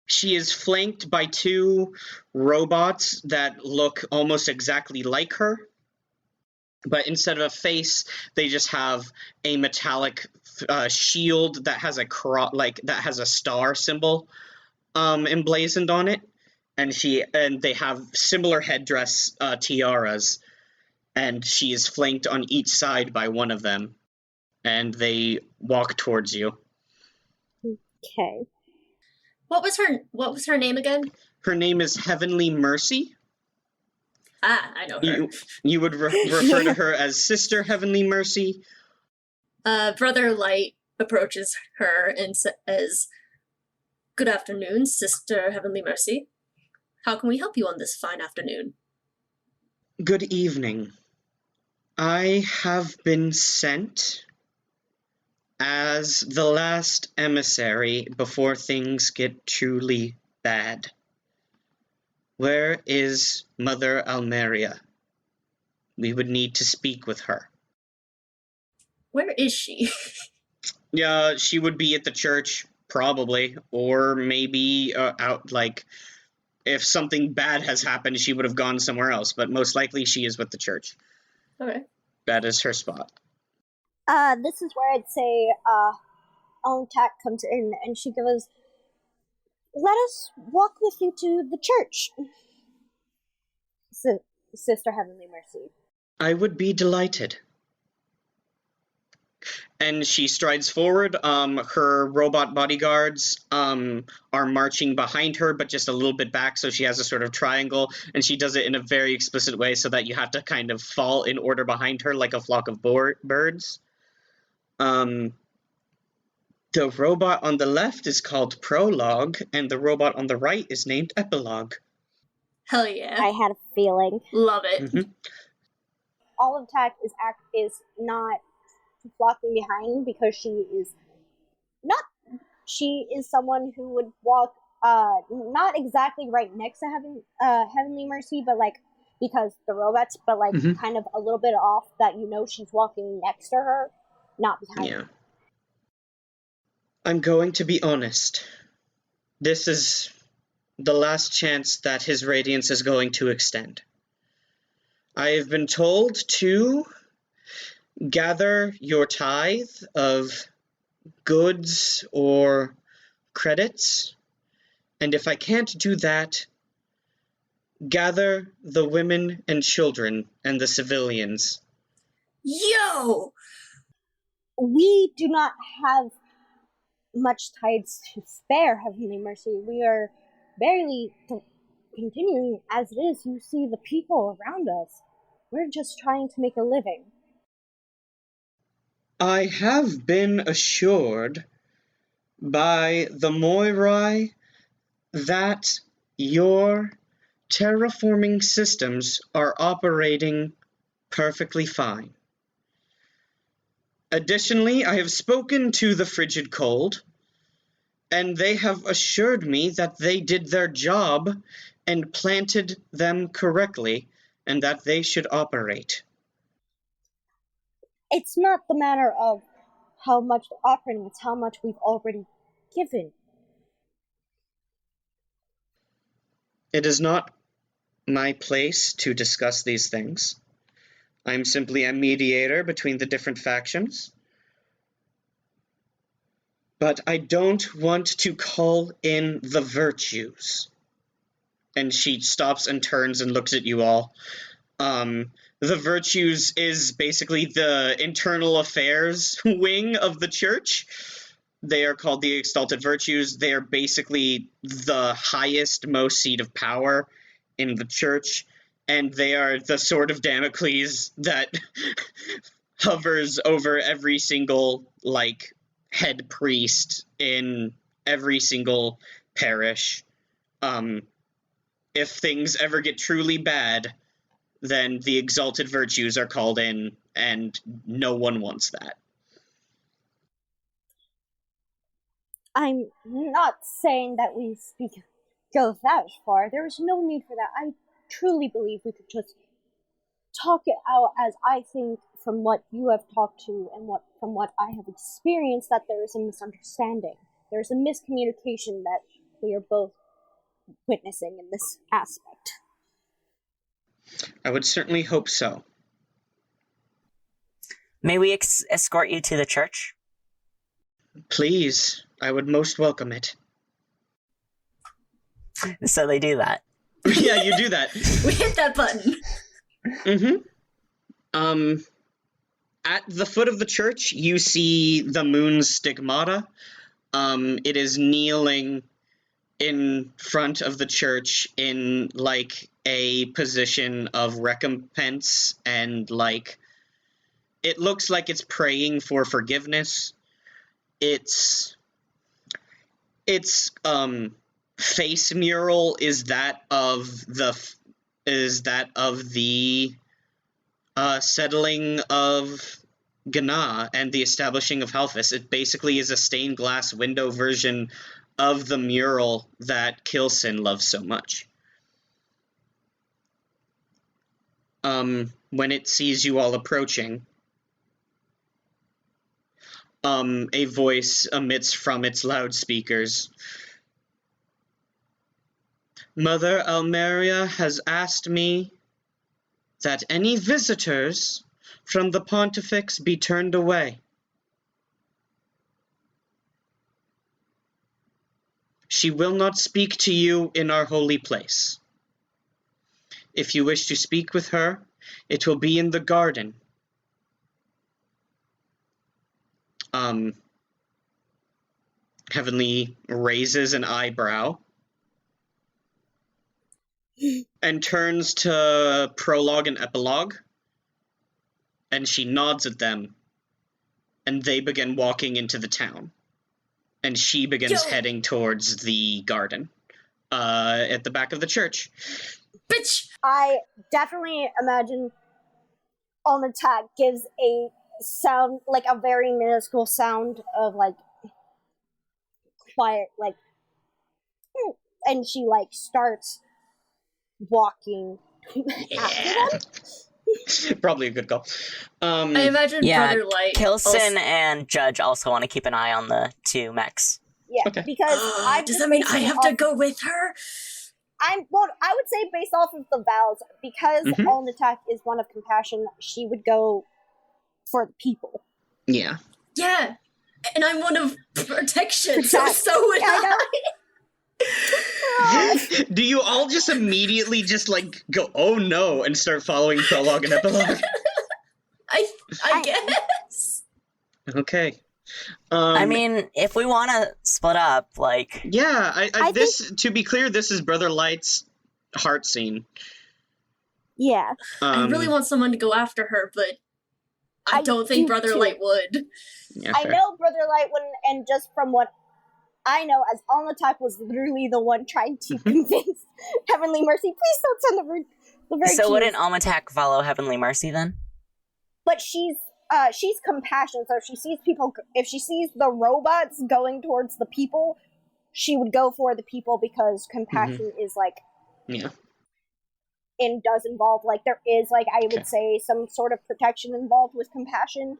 She is flanked by two robots that look almost exactly like her, but instead of a face, they just have a metallic shield that has a star symbol emblazoned on it, and they have similar headdress tiaras, and she is flanked on each side by one of them, and they walk towards you.
Okay.
What was her name again?
Her name is Heavenly Mercy.
Ah, I know her.
You would refer to her as Sister Heavenly Mercy.
Brother Light approaches her and says, "Good afternoon, Sister Heavenly Mercy. How can we help you on this fine afternoon?"
Good evening. I have been sent as the last emissary before things get truly bad. Where is Mother Almeria? We would need to speak with her.
Where is she?
Yeah, she would be at the church, probably, or maybe out, like, if something bad has happened, she would have gone somewhere else, but most likely she is with the church.
Okay.
That is her spot.
This is where I'd say, Tak comes in, and she goes, "Let us walk with you to the church, Sister Heavenly Mercy."
I would be delighted. And she strides forward. Her robot bodyguards are marching behind her, but just a little bit back, so she has a sort of triangle, and she does it in a very explicit way so that you have to kind of fall in order behind her like a flock of birds. The robot on the left is called Prologue, and the robot on the right is named Epilogue.
Hell yeah.
I had a feeling.
Love it.
Mm-hmm.
Olive Tak is not flocking behind because she is someone who would walk not exactly right next to Heavenly Mercy, but like because the robots, but like kind of a little bit off that she's walking next to her, not behind her.
I'm going to be honest. This is the last chance that his radiance is going to extend. I have been told to gather your tithe of goods or credits, and if I can't do that, gather the women and children and the civilians.
Yo!
We do not have much tithes to spare, Heavenly Mercy. We are barely continuing as it is. You see the people around us. We're just trying to make a living.
I have been assured by the Moirai that your terraforming systems are operating perfectly fine. Additionally, I have spoken to the Frigid Cold, and they have assured me that they did their job and planted them correctly, and that they should operate.
it's not the matter of how much they're offering, it's how much we've already given.
It is not my place to discuss these things. I'm simply a mediator between the different factions. But I don't want to call in the virtues. And she stops and turns and looks at you all. The virtues is basically the internal affairs wing of the church. They are called the Exalted Virtues. They are basically the highest, most seat of power in the church. And they are the sword of Damocles that hovers over every single, head priest in every single parish. If things ever get truly bad, then the Exalted Virtues are called in, and no one wants that.
I'm not saying that we go that far. There is no need for that. I truly believe we could just talk it out, as I think from what you have talked to and from what I have experienced, that there is a misunderstanding. There is a miscommunication that we are both witnessing in this aspect.
I would certainly hope so.
May we escort you to the church?
Please, I would most welcome it.
So they do that.
Yeah, you do that.
We hit that button.
Mm-hmm. At the foot of the church, you see the moon's stigmata. It is kneeling in front of the church in, a position of recompense, and, it looks like it's praying for forgiveness. Its face mural is that of the settling of Ghana and the establishing of Halphus. It basically is a stained glass window version of the mural that Kilson loves so much. When it sees you all approaching, a voice emits from its loudspeakers. Mother Almeria has asked me that any visitors from the Pontifex be turned away. She will not speak to you in our holy place. If you wish to speak with her, it will be in the garden. Heavenly raises an eyebrow and turns to Prologue and Epilogue, and she nods at them, and they begin walking into the town, and she begins heading towards the garden at the back of the church.
Bitch!
I definitely imagine On Attack gives a sound, a very minuscule sound of, quiet, and she, starts walking after them.
Probably a good call.
I imagine Brother Light.
Kilson and Judge also want to keep an eye on the two mechs.
Yeah,
okay.
Because
does that mean I have to go with her?
I would say based off of the vows, because On Attack is one of compassion, she would go for the people.
Yeah.
Yeah, and I'm one of protection, so would I.
Do you all just immediately go, oh no, and start following Prologue and Epilogue?
I guess.
Okay.
I mean, if we want to split up,
Yeah, I this, to be clear, this is Brother Light's heart scene.
Yeah.
I really want someone to go after her, but I don't think Brother Light would.
Yeah,
I know Brother Light wouldn't, and just from what I know, as On Attack was literally the one trying to convince Heavenly Mercy, please don't send the virtues.
So wouldn't Almatak follow Heavenly Mercy then?
But she's compassion, so if she sees the robots going towards the people, she would go for the people, because compassion is
yeah.
and does involve, like, there is, like, I would say some sort of protection involved with compassion.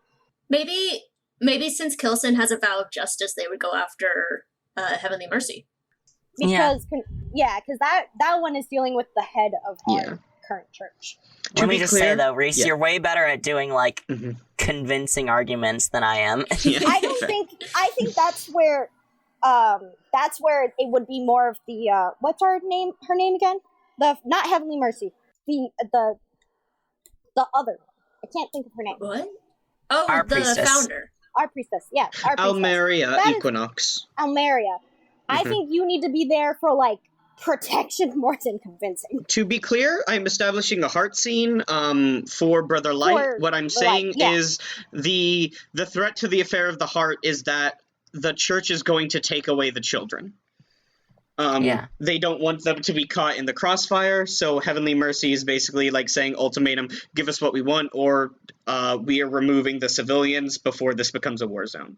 Maybe since Kilson has a vow of justice, they would go after Heavenly Mercy.
Because, because that one is dealing with the head of our current church.
Let me just say, though, Reese,
Yeah.
you're way better at doing, like, convincing arguments than I am.
I think that's where it would be more of the, what's her name again? Not Heavenly Mercy. The other one. I can't think of her name.
What? Oh,
Our
the
priestess.
founder.
Our priestess, yeah. Our priestess.
Almeria
That is-
Equinox.
Almeria. I think you need to be there for, like, protection more than convincing.
To be clear, I'm establishing a heart scene for Brother Light.
For
What I'm
the
saying
Light, yeah.
is the threat to the affair of the heart is that the church is going to take away the children. They don't want them to be caught in the crossfire, so Heavenly Mercy is basically like saying, ultimatum, give us what we want, or we are removing the civilians before this becomes a war zone.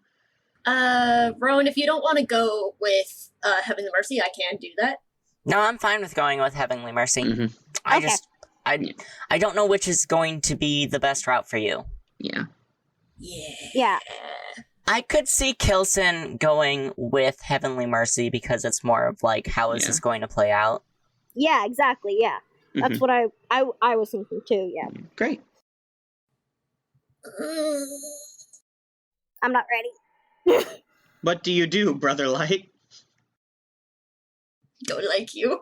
Rowan, if you don't want to go with Heavenly Mercy, I can do that.
No, I'm fine with going with Heavenly Mercy.
Mhm.
I don't know which is going to be the best route for you.
Yeah.
Yeah.
I could see Kilson going with Heavenly Mercy because it's more of like, how is this going to play out?
Yeah, exactly, yeah. That's what I was thinking too, yeah.
Great.
I'm not ready.
What do you do, Brother Light?
Don't like you.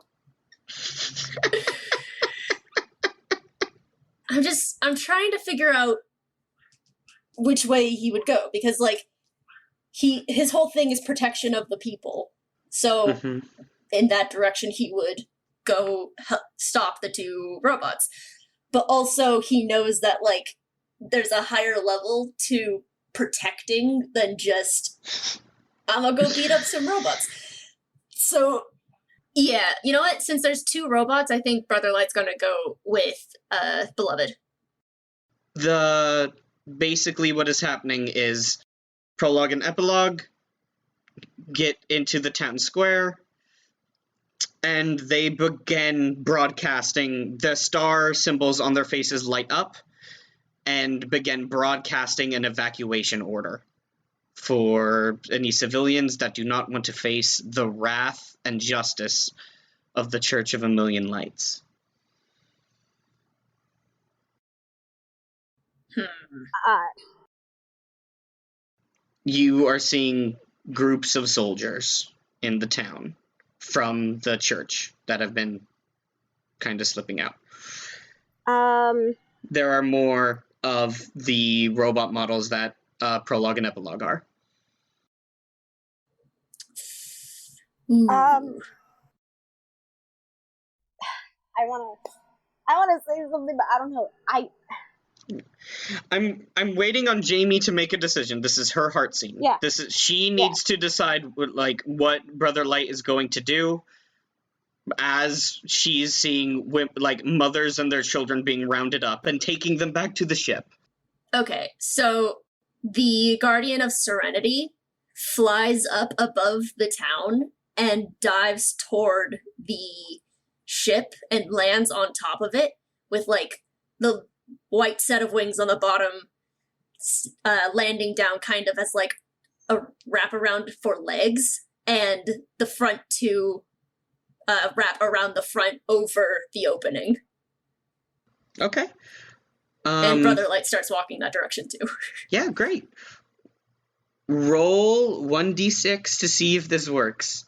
I'm trying to figure out which way he would go, because like his whole thing is protection of the people. So in that direction he would go stop the two robots. But also he knows that like there's a higher level to protecting than just I'm gonna go beat up some robots. So yeah, you know what? Since there's two robots, I think Brother Light's gonna go with Beloved.
Basically what is happening is prologue and epilogue get into the town square, and they begin broadcasting. The star symbols on their faces light up and begin broadcasting an evacuation order for any civilians that do not want to face the wrath and justice of the Church of a Million Lights. You are seeing groups of soldiers in the town from the church that have been kind of slipping out. There are more of the robot models that prologue and epilogue are.
I wanna say something, but I don't know.
I'm waiting on Jamie to make a decision. This is her heart scene.
Yeah.
She needs to decide what Brother Light is going to do as she's seeing mothers and their children being rounded up and taking them back to the ship.
Okay, so the Guardian of Serenity flies up above the town and dives toward the ship and lands on top of it with like the white set of wings on the bottom, landing down kind of as like a wraparound for legs, and the front to wrap around the front over the opening.
Okay.
And Brother Light starts walking that direction too.
Yeah, great. Roll 1d6 to see if this works.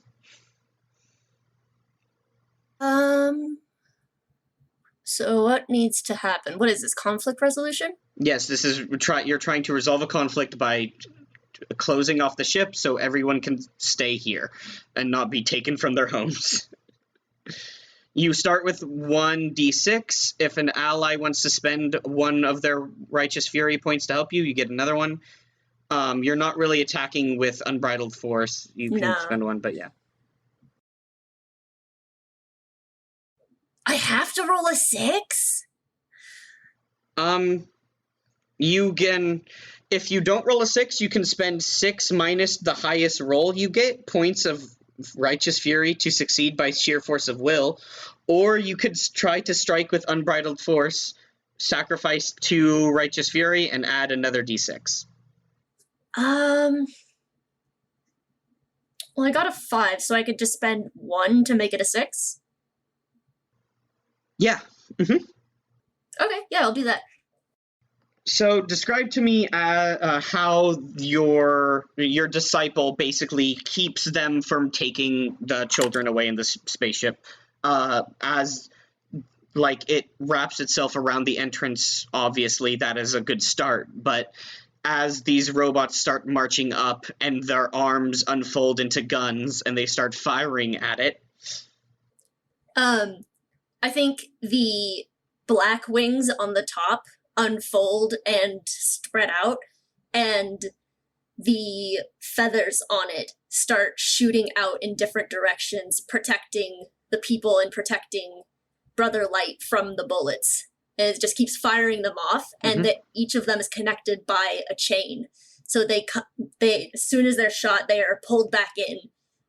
So what needs to happen? What is this, conflict resolution?
Yes, this is you're trying to resolve a conflict by closing off the ship so everyone can stay here and not be taken from their homes. You start with 1d6. If an ally wants to spend one of their Righteous Fury points to help you, you get another one. You're not really attacking with unbridled force. You can spend one, but yeah.
I have to roll a 6?
You can, if you don't roll a 6, you can spend 6 minus the highest roll you get, points of Righteous Fury to succeed by sheer force of will, Or you could try to strike with unbridled force, sacrifice 2 righteous fury, and add another d6.
Well, I got a 5, so I could just spend 1 to make it a 6.
Yeah.
Okay, yeah, I'll do that.
So describe to me how your disciple basically keeps them from taking the children away in the spaceship, as like it wraps itself around the entrance. Obviously, that is a good start, but as these robots start marching up and their arms unfold into guns and they start firing at it.
I think the black wings on the top unfold and spread out, and the feathers on it start shooting out in different directions, protecting the people and protecting Brother Light from the bullets. And it just keeps firing them off, and each of them is connected by a chain. So they as soon as they're shot, they are pulled back in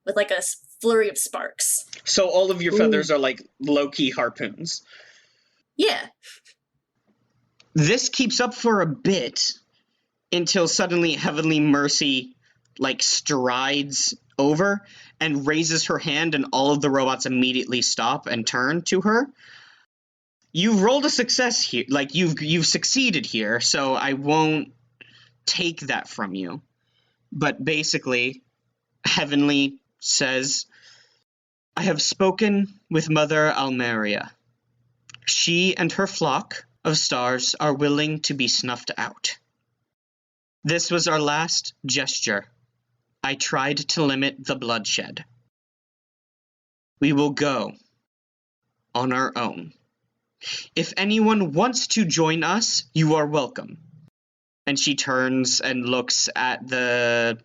with like a flurry of sparks.
So all of your feathers are like low-key harpoons.
Yeah.
This keeps up for a bit until suddenly Heavenly Mercy like strides over and raises her hand, and all of the robots immediately stop and turn to her. You've rolled a success here, like you've succeeded here, so I won't take that from you. But basically, Heavenly says, I have spoken with Mother Almeria. She and her flock of stars are willing to be snuffed out. This was our last gesture. I tried to limit the bloodshed. We will go on our own. If anyone wants to join us, you are welcome. And she turns and looks at the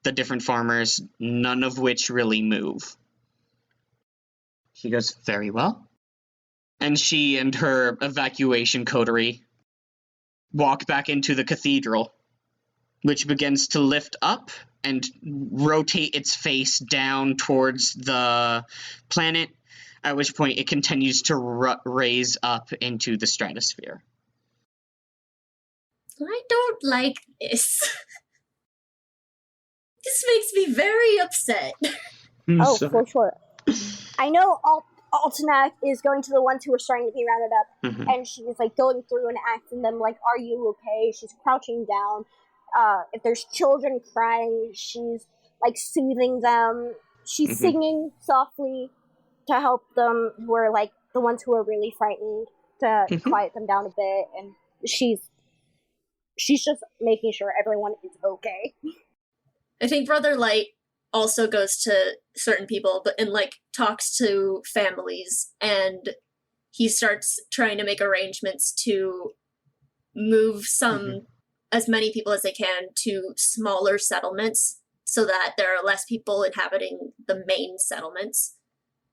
different farmers, none of which really move. She goes, very well. And she and her evacuation coterie walk back into the cathedral, which begins to lift up and rotate its face down towards the planet, at which point it continues to raise up into the stratosphere.
I don't like this. This makes me very upset.
Oh, for sure. I know Altanak is going to the ones who are starting to be rounded up, and she's like going through and asking them like, "Are you okay?" She's crouching down. If there's children crying, she's like soothing them. She's singing softly to help them, who are like the ones who are really frightened, to quiet them down a bit, and she's just making sure everyone is okay.
I think Brother Light also goes to certain people, but and like talks to families, and he starts trying to make arrangements to move as many people as they can to smaller settlements, so that there are less people inhabiting the main settlements,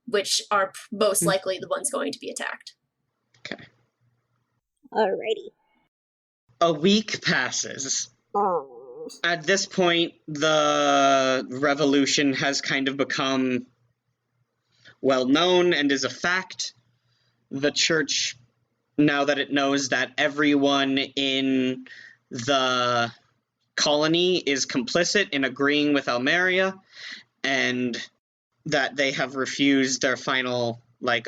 which are most likely the ones going to be attacked.
Okay.
Alrighty.
A week passes.
Oh.
At this point, the revolution has kind of become well known and is a fact. The church, now that it knows that everyone in the colony is complicit in agreeing with Almeria, and that they have refused their final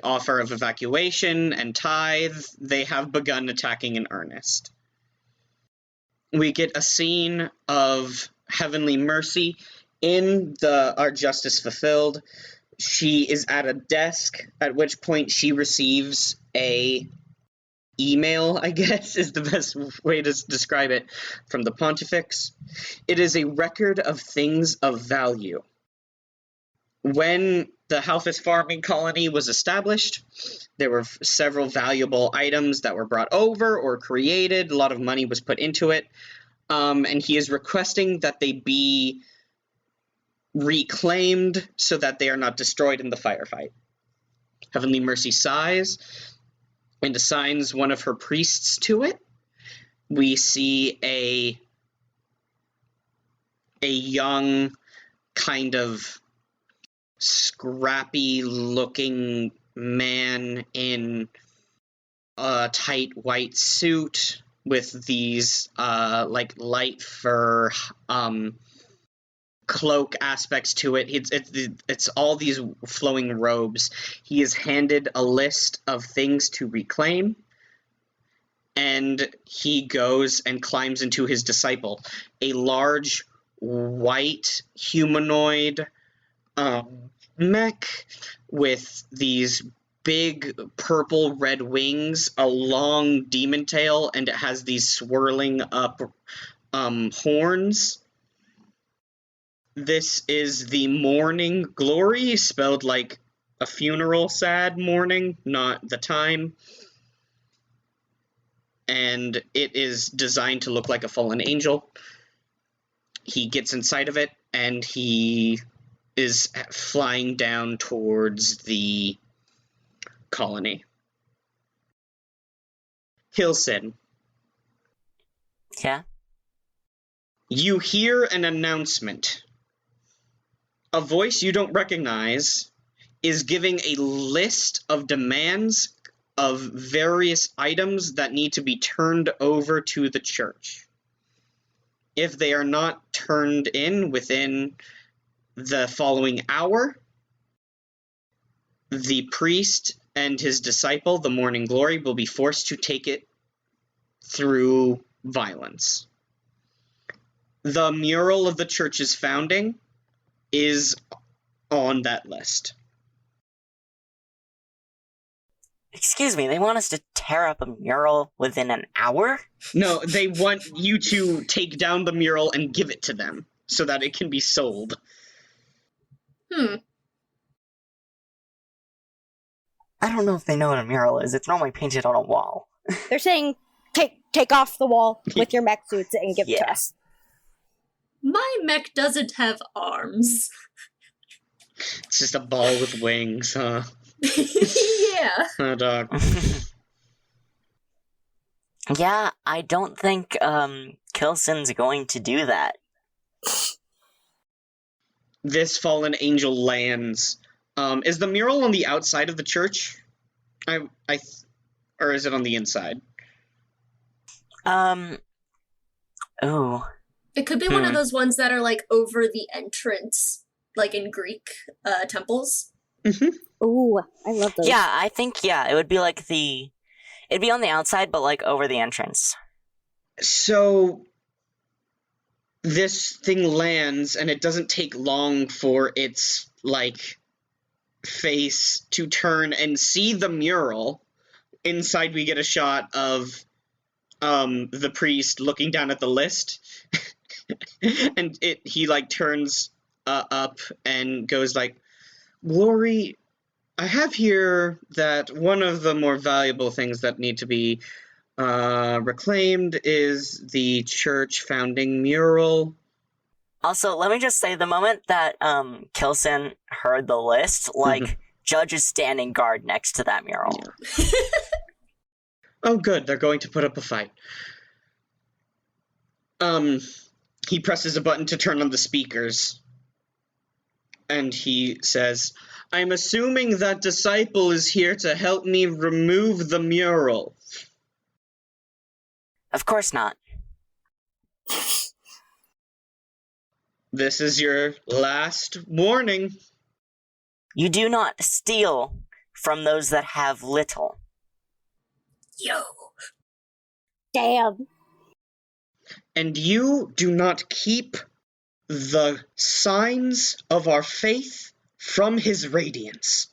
offer of evacuation and tithe, they have begun attacking in earnest. We get a scene of Heavenly Mercy in Our Justice Fulfilled. She is at a desk, at which point she receives a email, I guess, is the best way to describe it, from the Pontifex. It is a record of things of value. When the Halphus farming colony was established, there were several valuable items that were brought over or created. A lot of money was put into it. And he is requesting that they be reclaimed so that they are not destroyed in the firefight. Heavenly Mercy sighs and assigns one of her priests to it. We see a young, kind of scrappy-looking man in a tight white suit with these light fur cloak aspects to it. It's all these flowing robes. He is handed a list of things to reclaim, and he goes and climbs into his disciple, a large white humanoid mech with these big purple red wings, a long demon tail, and it has these swirling up horns. This is the Morning Glory, spelled like a funeral sad morning, not the time. And it is designed to look like a fallen angel. He gets inside of it, and he is flying down towards the colony. Kilson.
Yeah?
You hear an announcement. A voice you don't recognize is giving a list of demands of various items that need to be turned over to the church. If they are not turned in within the following hour, the priest and his disciple, the Morning Glory, will be forced to take it through violence. The mural of the church's founding is on that list.
Excuse me, they want us to tear up a mural within an hour?
No, they want you to take down the mural and give it to them so that it can be sold.
I don't know if they know what a mural is. It's normally painted on a wall.
They're saying, take off the wall with your mech suits and give it to us.
My mech doesn't have arms.
It's just a ball with wings, huh?
Yeah.
Oh, dog.
Yeah, I don't think Kilson's going to do that.
This fallen angel lands. Is the mural on the outside of the church? Or is it on the inside?
Oh.
It could be one of those ones that are like over the entrance, like in Greek temples.
Mm-hmm.
Ooh, I love those.
Yeah, I think, it would be like it'd be on the outside, but like over the entrance.
So this thing lands, and it doesn't take long for its, face to turn and see the mural. Inside we get a shot of the priest looking down at the list. And he turns up and goes Glory, I have here that one of the more valuable things that need to be reclaimed is the church founding mural.
Also, let me just say, the moment that Kilson heard the list, Judge is standing guard next to that mural.
Yeah. Oh, good. They're going to put up a fight. He presses a button to turn on the speakers. And he says, I'm assuming that disciple is here to help me remove the mural.
Of course not.
This is your last warning.
You do not steal from those that have little.
Yo.
Damn.
And you do not keep the signs of our faith from his radiance.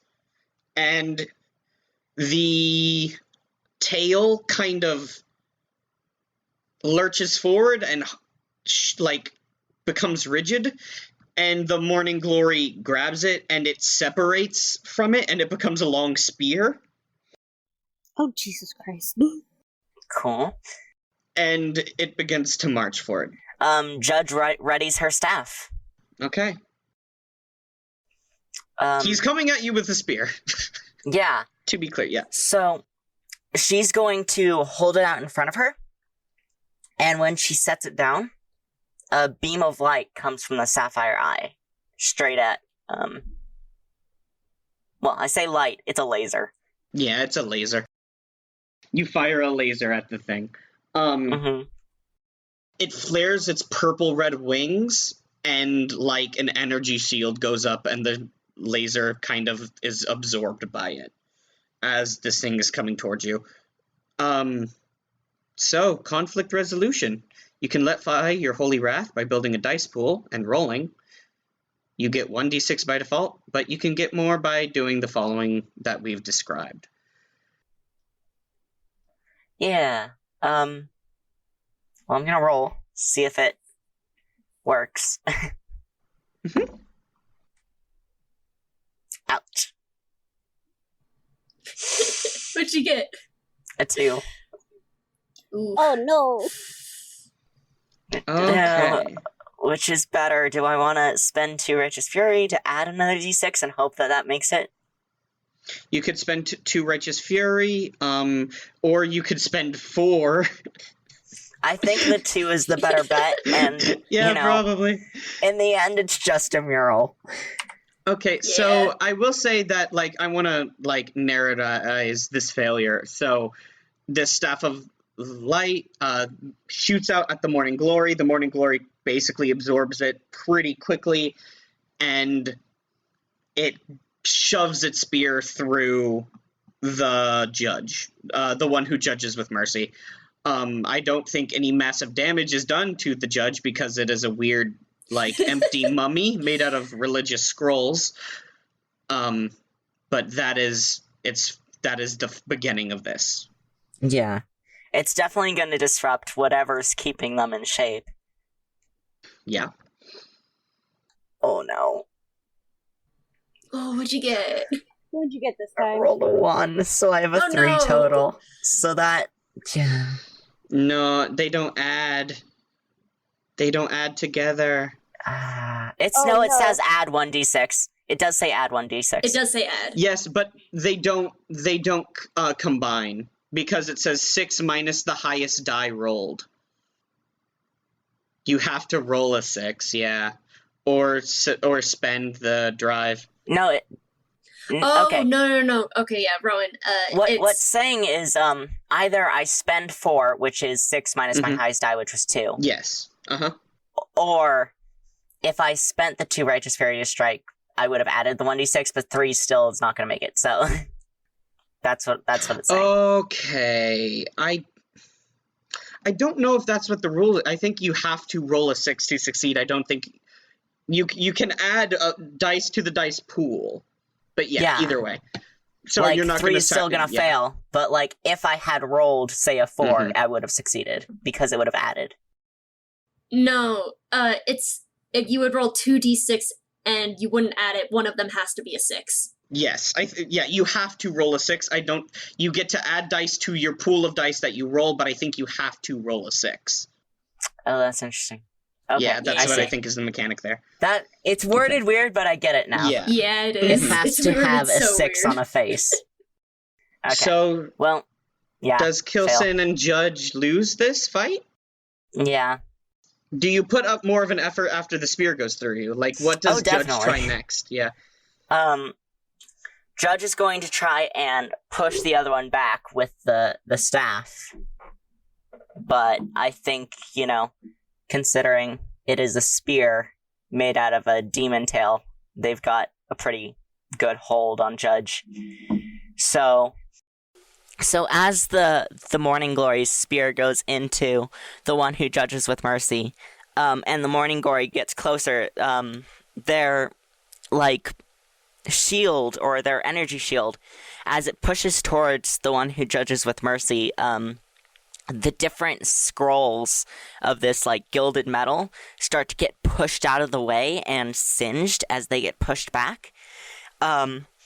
And the tail kind of lurches forward and becomes rigid, and the Morning Glory grabs it and it separates from it and it becomes a long spear.
Oh, Jesus Christ.
Cool.
And it begins to march forward.
Judge readies her staff.
Okay. He's coming at you with a spear.
Yeah.
To be clear, yeah.
So, she's going to hold it out in front of her, and when she sets it down, a beam of light comes from the sapphire eye, straight at Well, I say light, it's a laser.
Yeah, it's a laser. You fire a laser at the thing.
Mm-hmm.
It flares its purple-red wings, and like an energy shield goes up, and the laser kind of is absorbed by it as this thing is coming towards you. So, conflict resolution. You can let fly your holy wrath by building a dice pool and rolling. You get 1d6 by default, but you can get more by doing the following that we've described.
Yeah. Well, I'm gonna roll, see if it works. Ouch.
What'd you get?
A 2.
Ooh.
Oh no.
Okay.
Which is better? Do I want to spend 2 Righteous Fury to add another d6 and hope that that makes it?
You could spend 2 Righteous Fury, or you could spend 4.
I think the 2 is the better bet, and,
Yeah,
you know,
probably.
in the end, it's just a mural.
Okay, so I will say that, like, I want to, like, narratize this failure. So, the Staff of Light shoots out at the Morning Glory. The Morning Glory basically absorbs it pretty quickly, and it shoves its spear through the judge, the one who judges with mercy. I don't think any massive damage is done to the judge because it is a weird, like, empty mummy made out of religious scrolls. But that is the beginning of this.
Yeah. It's definitely going to disrupt whatever's keeping them in shape.
Yeah.
Oh no.
Oh, what'd you get?
What'd you get this
I
time?
rolled a 1, so I have a
Oh,
3
no.
total. So that... Yeah.
No, they don't add. They don't add together.
It
Oh, no.
says add 1d6. It does say add 1d6.
It does say add.
Yes, but they don't combine because it says 6 minus the highest die rolled. You have to roll a 6, yeah, or spend the drive.
No,
Oh,
okay.
no. Okay, yeah, Rowan.
What's saying is either I spend 4, which is 6 minus my highest die, which was 2,
Yes.
or if I spent the 2 Righteous Fury to strike, I would have added the 1d6, but 3 still is not going to make it. So that's what it's saying.
Okay, I don't know if that's what the rule is. I think you have to roll a 6 to succeed. I don't think you can add dice to the dice pool. But yeah, either way. So
like,
you're not
3 is still gonna fail, but like if I had rolled, say, a 4, I would have succeeded because it would have added.
No, you would roll 2d6 and you wouldn't add it. One of them has to be a 6.
Yes, you have to roll a 6. You get to add dice to your pool of dice that you roll, but I think you have to roll a 6.
Oh, that's interesting. Okay,
Yeah, that's what
see.
I think is the mechanic there.
That it's worded weird, but I get it now.
Yeah,
it
It
is.
has
It's
to
weird,
have
it's
a
so
6
weird.
on a face. Okay.
So
well, yeah.
does Kilson and Judge lose this fight?
Yeah.
Do you put up more of an effort after the spear goes through you? Like, what does Judge
definitely.
try next? Yeah.
Judge is going to try and push the other one back with the staff. But I think, considering it is a spear made out of a demon tail, they've got a pretty good hold on Judge. So as the Morning Glory's spear goes into the one who judges with mercy, and the Morning Glory gets closer, their, shield, or their energy shield, as it pushes towards the one who judges with mercy, the different scrolls of this, gilded metal start to get pushed out of the way and singed as they get pushed back,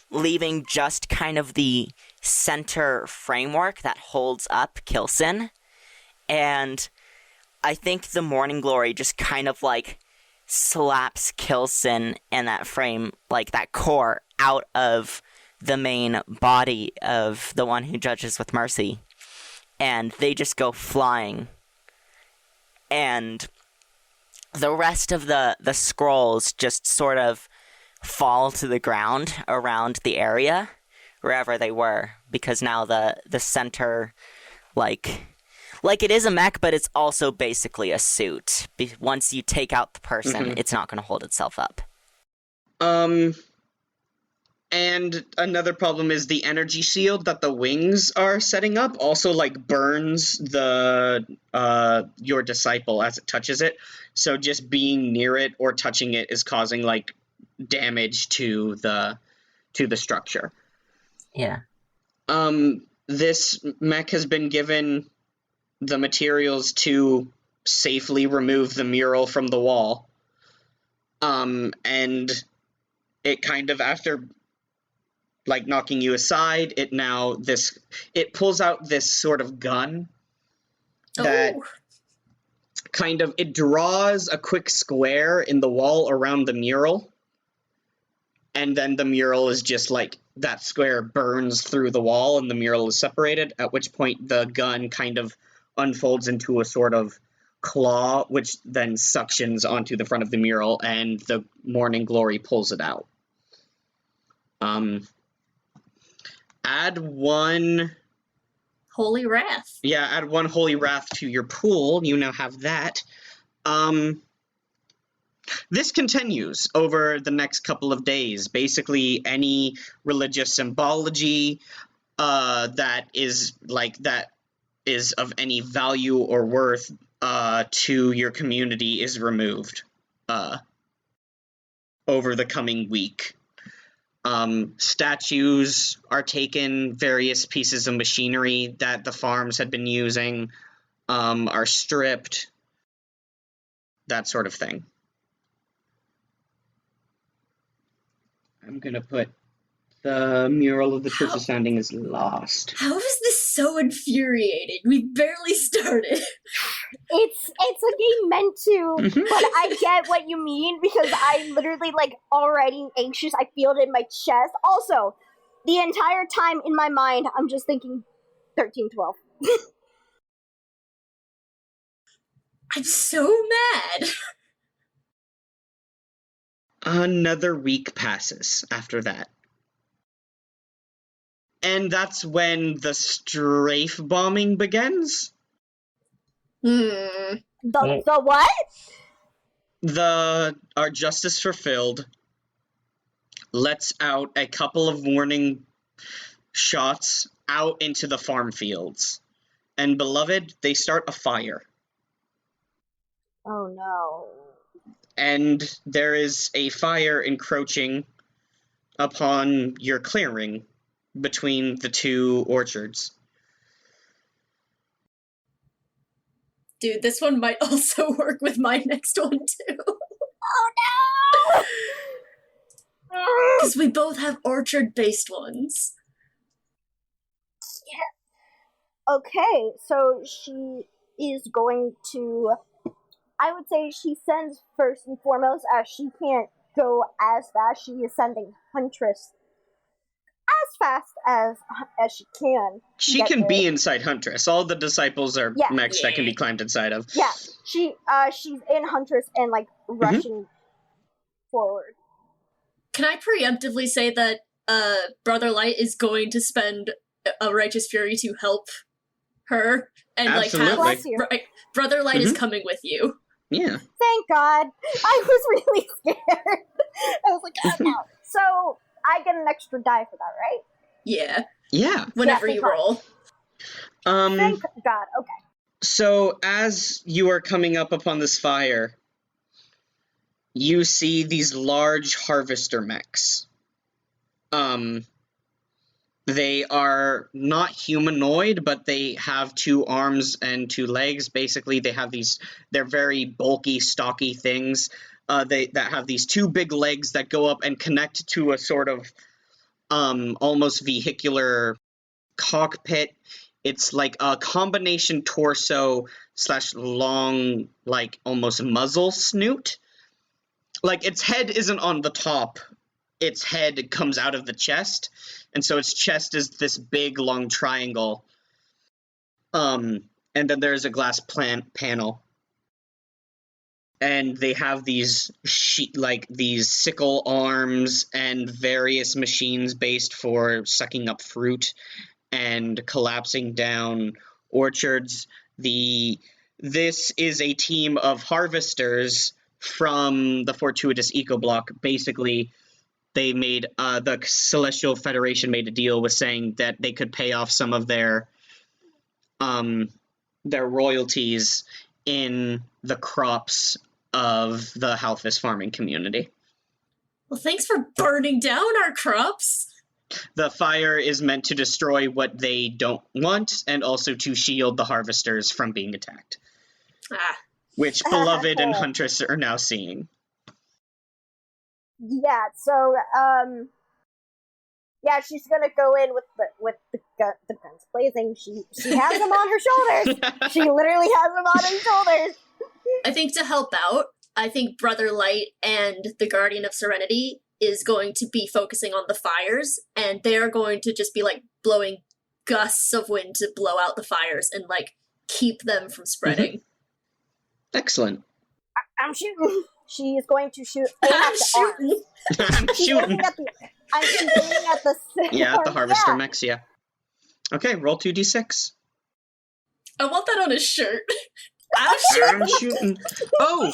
leaving just kind of the center framework that holds up Kilson. And I think the Morning Glory just kind of, slaps Kilson and that frame, that core, out of the main body of the one who judges with mercy. And they just go flying. And the rest of the scrolls just sort of fall to the ground around the area wherever they were, because now the center, like it is a mech, but it's also basically a suit. Once you take out the person, it's not going to hold itself up.
And another problem is the energy shield that the wings are setting up also, like, burns your disciple as it touches it. So just being near it or touching it is causing, like, damage to the structure.
Yeah.
This mech has been given the materials to safely remove the mural from the wall. And it kind of, after, like, knocking you aside, it pulls out this sort of gun that kind of, it draws a quick square in the wall around the mural, and then the mural is just, like, that square burns through the wall and the mural is separated, at which point the gun kind of unfolds into a sort of claw, which then suctions onto the front of the mural, and the Morning Glory pulls it out. Add one
Holy Wrath.
Yeah, add one Holy Wrath to your pool. You now have that. This continues over the next couple of days. Basically, any religious symbology that is of any value or worth to your community is removed over the coming week. Statues are taken, various pieces of machinery that the farms had been using are stripped, that sort of thing. I'm gonna put the mural of the Church of Standing is lost.
How is this so infuriating? We barely started.
It's a game meant to, but I get what you mean, because I'm literally, like, already anxious. I feel it in my chest. Also, the entire time in my mind, I'm just thinking 13-12.
I'm so mad.
Another week passes after that. And that's when the strafe bombing begins.
The what?
Our Justice Fulfilled lets out a couple of warning shots out into the farm fields. And Beloved, they start a fire.
Oh no.
And there is a fire encroaching upon your clearing between the two orchards.
Dude, this one might also work with my next one, too.
Oh no!
Because we both have orchard-based ones.
Yeah. Okay, so she is going to... I would say she sends first and foremost, as she can't go as fast. She is sending Huntress as fast as she can.
She can be inside Huntress. All the disciples are mechs that can be climbed inside of.
Yeah, she's in Huntress and, like, rushing forward.
Can I preemptively say that Brother Light is going to spend a Righteous Fury to help her? And
absolutely.
Brother Light is coming with you.
Yeah.
Thank God. I was really scared. I was like, oh no. So, I get an extra die for that, right?
Yeah.
Yeah.
Whenever you roll.
Thank God. Okay.
So, as you are coming up upon this fire, you see these large harvester mechs. They are not humanoid, but they have 2 arms and 2 legs. Basically, they have they're very bulky, stocky things that have these 2 big legs that go up and connect to a sort of almost vehicular cockpit. It's like a combination torso / long, like, almost muzzle snoot. Like, its head isn't on the top. Its head comes out of the chest, and so its chest is this big, long triangle. And then there's a glass panel. and they have these these sickle arms and various machines based for sucking up fruit and collapsing down orchards. This is a team of harvesters from the Fortuitous Eco Block. Basically, they made the Celestial Federation made a deal with saying that they could pay off some of their royalties in the crops of the Halphus farming community.
Well, thanks for burning down our crops.
The fire is meant to destroy what they don't want and also to shield the harvesters from being attacked. Which Beloved and Huntress are now seeing.
Yeah, so, yeah, she's gonna go in with the guns blazing. She has them on her shoulders. She literally has them on her shoulders.
I think to help out, I think Brother Light and the Guardian of Serenity is going to be focusing on the fires, and they're going to just be, like, blowing gusts of wind to blow out the fires and, like, keep them from spreading.
Excellent.
I'm shooting. She is going to shoot.
I'm shooting.
I'm shooting.
I'm shooting at the
Yeah, at the harvester mechs, yeah. Okay, roll 2d6.
I want that on a shirt.
I'm shooting. Oh,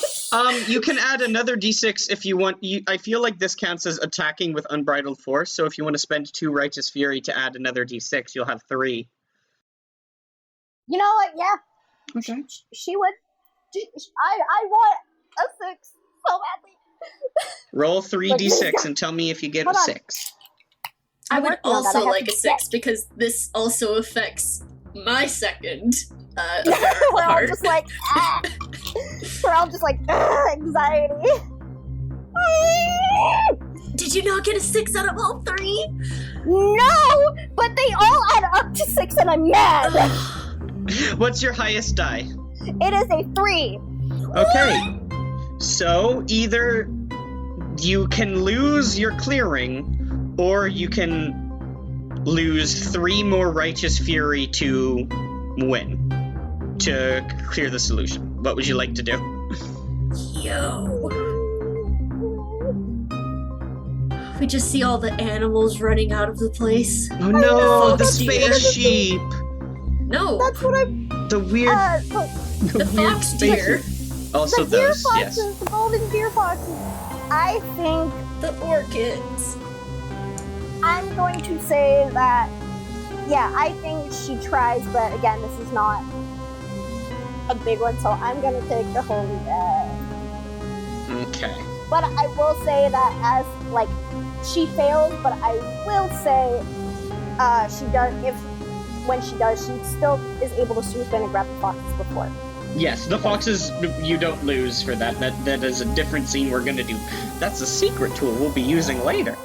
you can add another d6 if you want. I feel like this counts as attacking with unbridled force, so if you want to spend 2 Righteous Fury to add another d6, you'll have 3.
You know what? Yeah.
Okay.
She would. I want a 6 so badly.
Roll 3d6 and tell me if you get a 6.
I would also like a 6 because this also affects my second
We're all just like, we're all just like, anxiety.
Did you not get a 6 out of all 3?
No, but they all add up to 6 and I'm mad.
What's your highest die?
It is a 3.
Okay. So either you can lose your clearing, or you can lose 3 more Righteous Fury to win, to clear the solution. What would you like to do?
Yo. We just see all the animals running out of the place.
Oh no, the
Fox deer.
space sheep!
No,
That's what I'm.
The weird,
the
weird
fox
space
deer.
sheep. Also
The deer
those,
foxes,
yes.
the golden deer foxes. I think
The orchids.
I'm going to say that. Yeah, I think she tries, but again, this is not a big one, so I'm gonna take the holy bag.
Okay.
But I will say that as like she fails, but I will say she does. When she does, she still is able to swoop in and grab the foxes before.
Yes, the foxes, you don't lose for that. That is a different scene we're gonna do. That's a secret tool we'll be using later.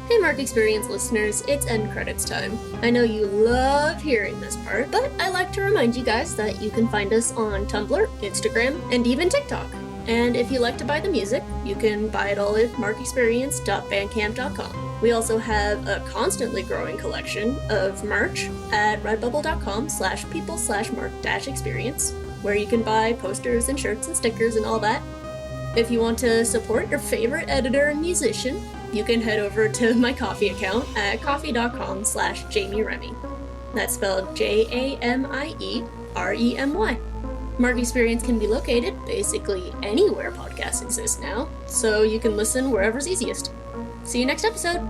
Hey Mark Experience listeners, it's end credits time. I know you love hearing this part, but I like to remind you guys that you can find us on Tumblr, Instagram, and even TikTok. And if you like to buy the music, you can buy it all at markexperience.bandcamp.com. We also have a constantly growing collection of merch at redbubble.com/people/mark-experience, where you can buy posters and shirts and stickers and all that. If you want to support your favorite editor and musician, you can head over to my Ko-fi account at ko-fi.com/Jamie Remy. That's spelled JAMIEREMY. Mark Experience can be located basically anywhere podcasts exist now, so you can listen wherever's easiest. See you next episode!